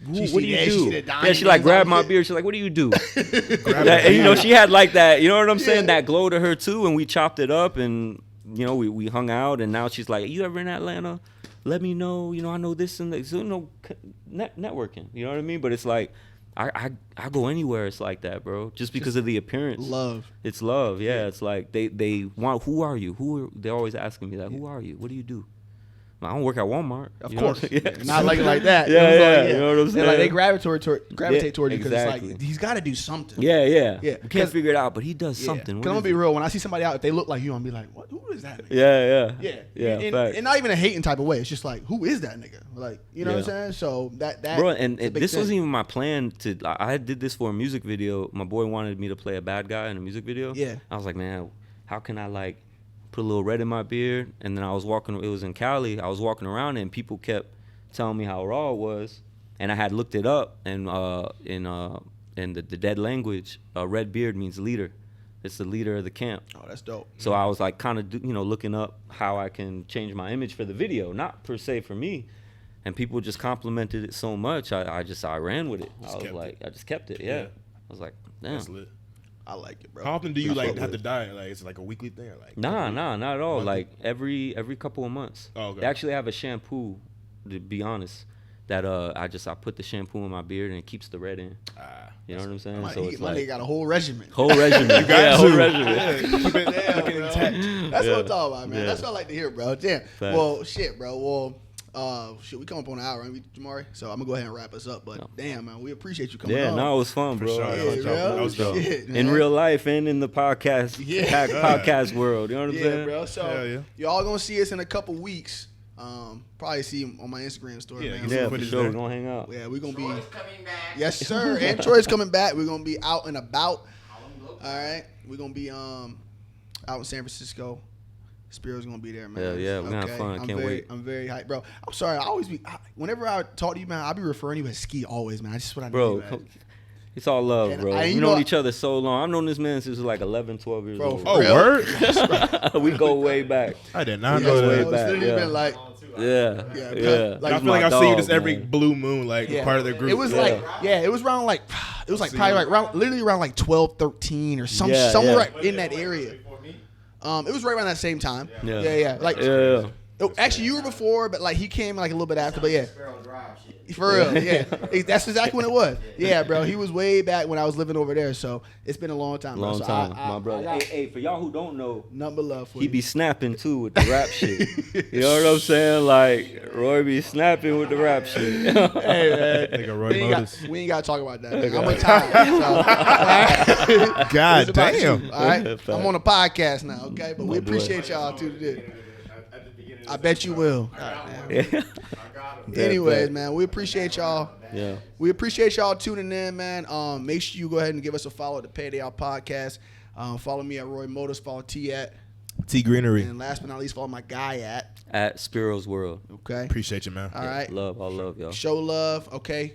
Speaker 3: She
Speaker 4: what do
Speaker 3: see
Speaker 4: you
Speaker 3: that, she
Speaker 4: do?
Speaker 3: see the
Speaker 4: Yeah, she
Speaker 3: diamonds
Speaker 4: like
Speaker 3: on
Speaker 4: grabbed my
Speaker 3: it.
Speaker 4: beard. She's like, what do you do?
Speaker 1: Grab
Speaker 4: That-
Speaker 1: it.
Speaker 4: and, you know, she had like that. You know what I'm saying?
Speaker 3: Yeah.
Speaker 4: That glow to her too, and we chopped it up, and you know, we hung out, and now she's like, you ever in Atlanta? Let me know. You know, I know this and that. So, you know, networking. You know what I mean? But it's like, I go anywhere. It's like that, bro. Just because of the appearance.
Speaker 3: Love.
Speaker 4: It's love, yeah. It's like they want. Who are you? They're always asking me that. Who are you? What do you do? I don't work at Walmart.
Speaker 3: Of
Speaker 4: you know
Speaker 3: course.
Speaker 4: what I'm saying? Yeah.
Speaker 3: Not like that.
Speaker 4: Yeah,
Speaker 3: It was
Speaker 4: yeah,
Speaker 3: like,
Speaker 4: you know what I'm
Speaker 3: They're like, they
Speaker 4: saying?
Speaker 3: gravitate toward you because it's
Speaker 4: exactly.
Speaker 3: like, he's got to do something.
Speaker 4: Yeah.
Speaker 3: Yeah,
Speaker 4: We
Speaker 3: 'cause-
Speaker 4: can't figure it out, but he does something.
Speaker 3: Because
Speaker 4: What
Speaker 3: I'm going
Speaker 4: is
Speaker 3: to be
Speaker 4: it?
Speaker 3: real. When I see somebody out, if they look like you, I'm going to be like, what? Who is that nigga?
Speaker 4: Yeah.
Speaker 3: and
Speaker 4: facts.
Speaker 3: not even a hating type of way. It's just like, who is that nigga? Like, you know what I'm
Speaker 4: Yeah.
Speaker 3: saying? So that
Speaker 4: Bro, and
Speaker 3: it's a big
Speaker 4: this
Speaker 3: thing.
Speaker 4: wasn't even my plan to. I did this for a music video. My boy wanted me to play a bad guy in a music video.
Speaker 3: Yeah.
Speaker 4: I was like, man, how can I like put a little red in my beard? And then I was walking. It was in Cali. I was walking around and people kept telling me how raw it was, and I had looked it up. And in the dead language, red beard means leader. It's the leader of the camp.
Speaker 3: Oh, that's dope.
Speaker 4: So I was like kind of, looking up how I can change my image for the video, not per se for me. And people just complimented it so much, I ran with it. I just kept it. Yeah. I was like, damn.
Speaker 1: That's lit.
Speaker 3: I like it, bro.
Speaker 1: How often do you
Speaker 4: I
Speaker 1: like
Speaker 4: fuck
Speaker 1: have
Speaker 4: with
Speaker 1: to dye? Like, is it like a weekly thing or like?
Speaker 4: Nah, not at all.
Speaker 1: Monthly?
Speaker 4: Like every couple of months.
Speaker 1: Oh, okay.
Speaker 4: They actually have a shampoo, to be honest, that I put the shampoo in my beard and it keeps the red in. You know what I'm saying?
Speaker 3: My,
Speaker 4: So it's
Speaker 3: my
Speaker 4: like
Speaker 3: nigga got a whole regimen.
Speaker 4: whole regimen.
Speaker 1: got
Speaker 4: whole
Speaker 1: to.
Speaker 4: regimen.
Speaker 1: Keep it looking intact.
Speaker 3: That's
Speaker 4: Yeah.
Speaker 3: what I'm talking about, man.
Speaker 4: Yeah.
Speaker 3: That's what I like to hear, bro. Damn.
Speaker 4: Facts.
Speaker 3: Well, shit, bro. Well, we come up on an hour, ain't we, Jamari? So I'm gonna go ahead and wrap us up. But damn, man, we appreciate you coming on.
Speaker 4: Yeah, no, it was fun, bro.
Speaker 1: sure.
Speaker 4: I
Speaker 1: Yeah,
Speaker 4: was
Speaker 3: bro.
Speaker 1: That was dope.
Speaker 3: Shit,
Speaker 4: in
Speaker 3: man.
Speaker 4: real life and in the podcast podcast world. You know what I'm
Speaker 3: Yeah,
Speaker 4: saying?
Speaker 3: bro. So
Speaker 1: Hell yeah.
Speaker 3: y'all gonna see us in a couple weeks. Probably see him on my Instagram story,
Speaker 1: Yeah,
Speaker 3: man.
Speaker 1: you
Speaker 4: Yeah,
Speaker 1: Some
Speaker 4: for
Speaker 1: footage
Speaker 4: sure.
Speaker 1: there.
Speaker 4: We're gonna hang out.
Speaker 3: Yeah, we're gonna be.
Speaker 5: Troy's coming back.
Speaker 3: Yes, sir. And Troy's coming back. We're gonna be out and about. All right. We're gonna be out in San Francisco. Spiro's gonna be there, man.
Speaker 4: Hell yeah, we're gonna have fun. I can't wait.
Speaker 3: I'm very hyped, bro. I'm sorry. Whenever I talk to you, man, I'll be referring to you as Ski always, man. That's just what I do,
Speaker 4: Bro,
Speaker 3: man.
Speaker 4: it's all love,
Speaker 3: And
Speaker 4: bro.
Speaker 3: you
Speaker 4: We've
Speaker 3: know-
Speaker 4: known each other so long. I've known this man since he was like 11, 12 years
Speaker 3: Bro,
Speaker 4: old.
Speaker 3: for
Speaker 1: Oh,
Speaker 3: real?
Speaker 1: word?
Speaker 4: We go way back.
Speaker 1: I did not
Speaker 3: Yeah,
Speaker 1: know
Speaker 3: bro,
Speaker 1: that.
Speaker 3: it's
Speaker 4: back,
Speaker 3: literally
Speaker 4: yeah.
Speaker 3: been like,
Speaker 4: Yeah.
Speaker 3: Yeah,
Speaker 4: Yeah.
Speaker 3: like-
Speaker 1: I
Speaker 4: He's
Speaker 1: feel like
Speaker 4: my
Speaker 1: I see you
Speaker 4: dog,
Speaker 1: just every
Speaker 4: man.
Speaker 1: blue moon, like
Speaker 3: yeah.
Speaker 1: part of the group.
Speaker 3: It was like, it was around like, it was like probably like literally around like 12, 13 or somewhere
Speaker 4: yeah.
Speaker 3: right in that area. It was right around that same time.
Speaker 4: Yeah.
Speaker 3: Yeah. Like,
Speaker 4: Yeah.
Speaker 3: actually, you were before, but like he came like a little bit after. But yeah,
Speaker 5: Spiro Drive shit.
Speaker 3: for real, yeah, that's exactly when it was. Yeah, bro, he was way back when I was living over there. So it's been a long time. Bro.
Speaker 4: Long
Speaker 3: So
Speaker 4: time,
Speaker 3: I
Speaker 4: my brother.
Speaker 3: got
Speaker 4: Hey, for y'all who don't know,
Speaker 3: nothing but love for
Speaker 4: he
Speaker 3: you.
Speaker 4: be snapping too with the rap shit. You know what I'm saying? Like Roy be snapping with the rap shit.
Speaker 3: Hey, man.
Speaker 1: Nigga, Roy
Speaker 3: We ain't,
Speaker 1: Motors.
Speaker 3: we ain't got to talk about that. Man. I'm retired. So,
Speaker 1: God
Speaker 3: it's about
Speaker 1: damn.
Speaker 3: you, all right,
Speaker 4: Fact.
Speaker 3: I'm on a podcast now. Okay, but we
Speaker 4: boy.
Speaker 3: appreciate y'all too. Today. I bet you will.
Speaker 4: Yeah.
Speaker 3: Anyways, man, we appreciate y'all.
Speaker 4: Yeah.
Speaker 3: We appreciate y'all tuning in, man. Make sure you go ahead and give us a follow at the Payday Out Podcast. Follow me at Roy Motors. Follow T at.
Speaker 1: T Greenery.
Speaker 3: And last but not least, follow my guy
Speaker 4: At Spirosworld.
Speaker 3: Okay.
Speaker 1: Appreciate you, man.
Speaker 3: All right.
Speaker 4: All love, y'all.
Speaker 3: Show love. Okay.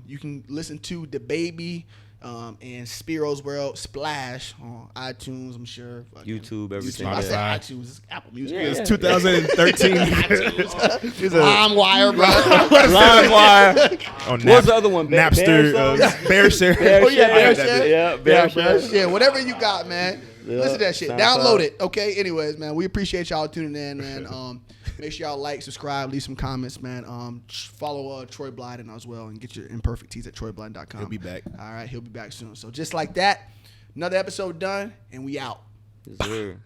Speaker 3: You can listen to The Baby and Spirosworld Splash on iTunes, I'm sure.
Speaker 4: YouTube, everything.
Speaker 3: I said
Speaker 1: Spotify.
Speaker 3: iTunes. It's Apple Music.
Speaker 1: It's 2013.
Speaker 3: LimeWire, bro.
Speaker 4: LimeWire.
Speaker 1: On
Speaker 4: What's the other one?
Speaker 1: Napster,
Speaker 3: Oh,
Speaker 1: BearShare.
Speaker 3: yeah,
Speaker 1: I
Speaker 3: Bear
Speaker 1: got that
Speaker 3: Share.
Speaker 1: bit.
Speaker 4: Yeah, Bear
Speaker 3: bro.
Speaker 4: Share.
Speaker 3: Shit, whatever you got, man.
Speaker 4: Yeah,
Speaker 3: Listen to that shit.
Speaker 4: SoundCloud.
Speaker 3: Download it, okay? Anyways, man, we appreciate y'all tuning in, man. Make sure y'all like, subscribe, leave some comments, man. Follow Troy Blyden as well and get your imperfect tees at troyblyden.com.
Speaker 1: He'll be back.
Speaker 3: All right, he'll be back soon. So just like that, another episode done, and we out.
Speaker 4: Yes, sir.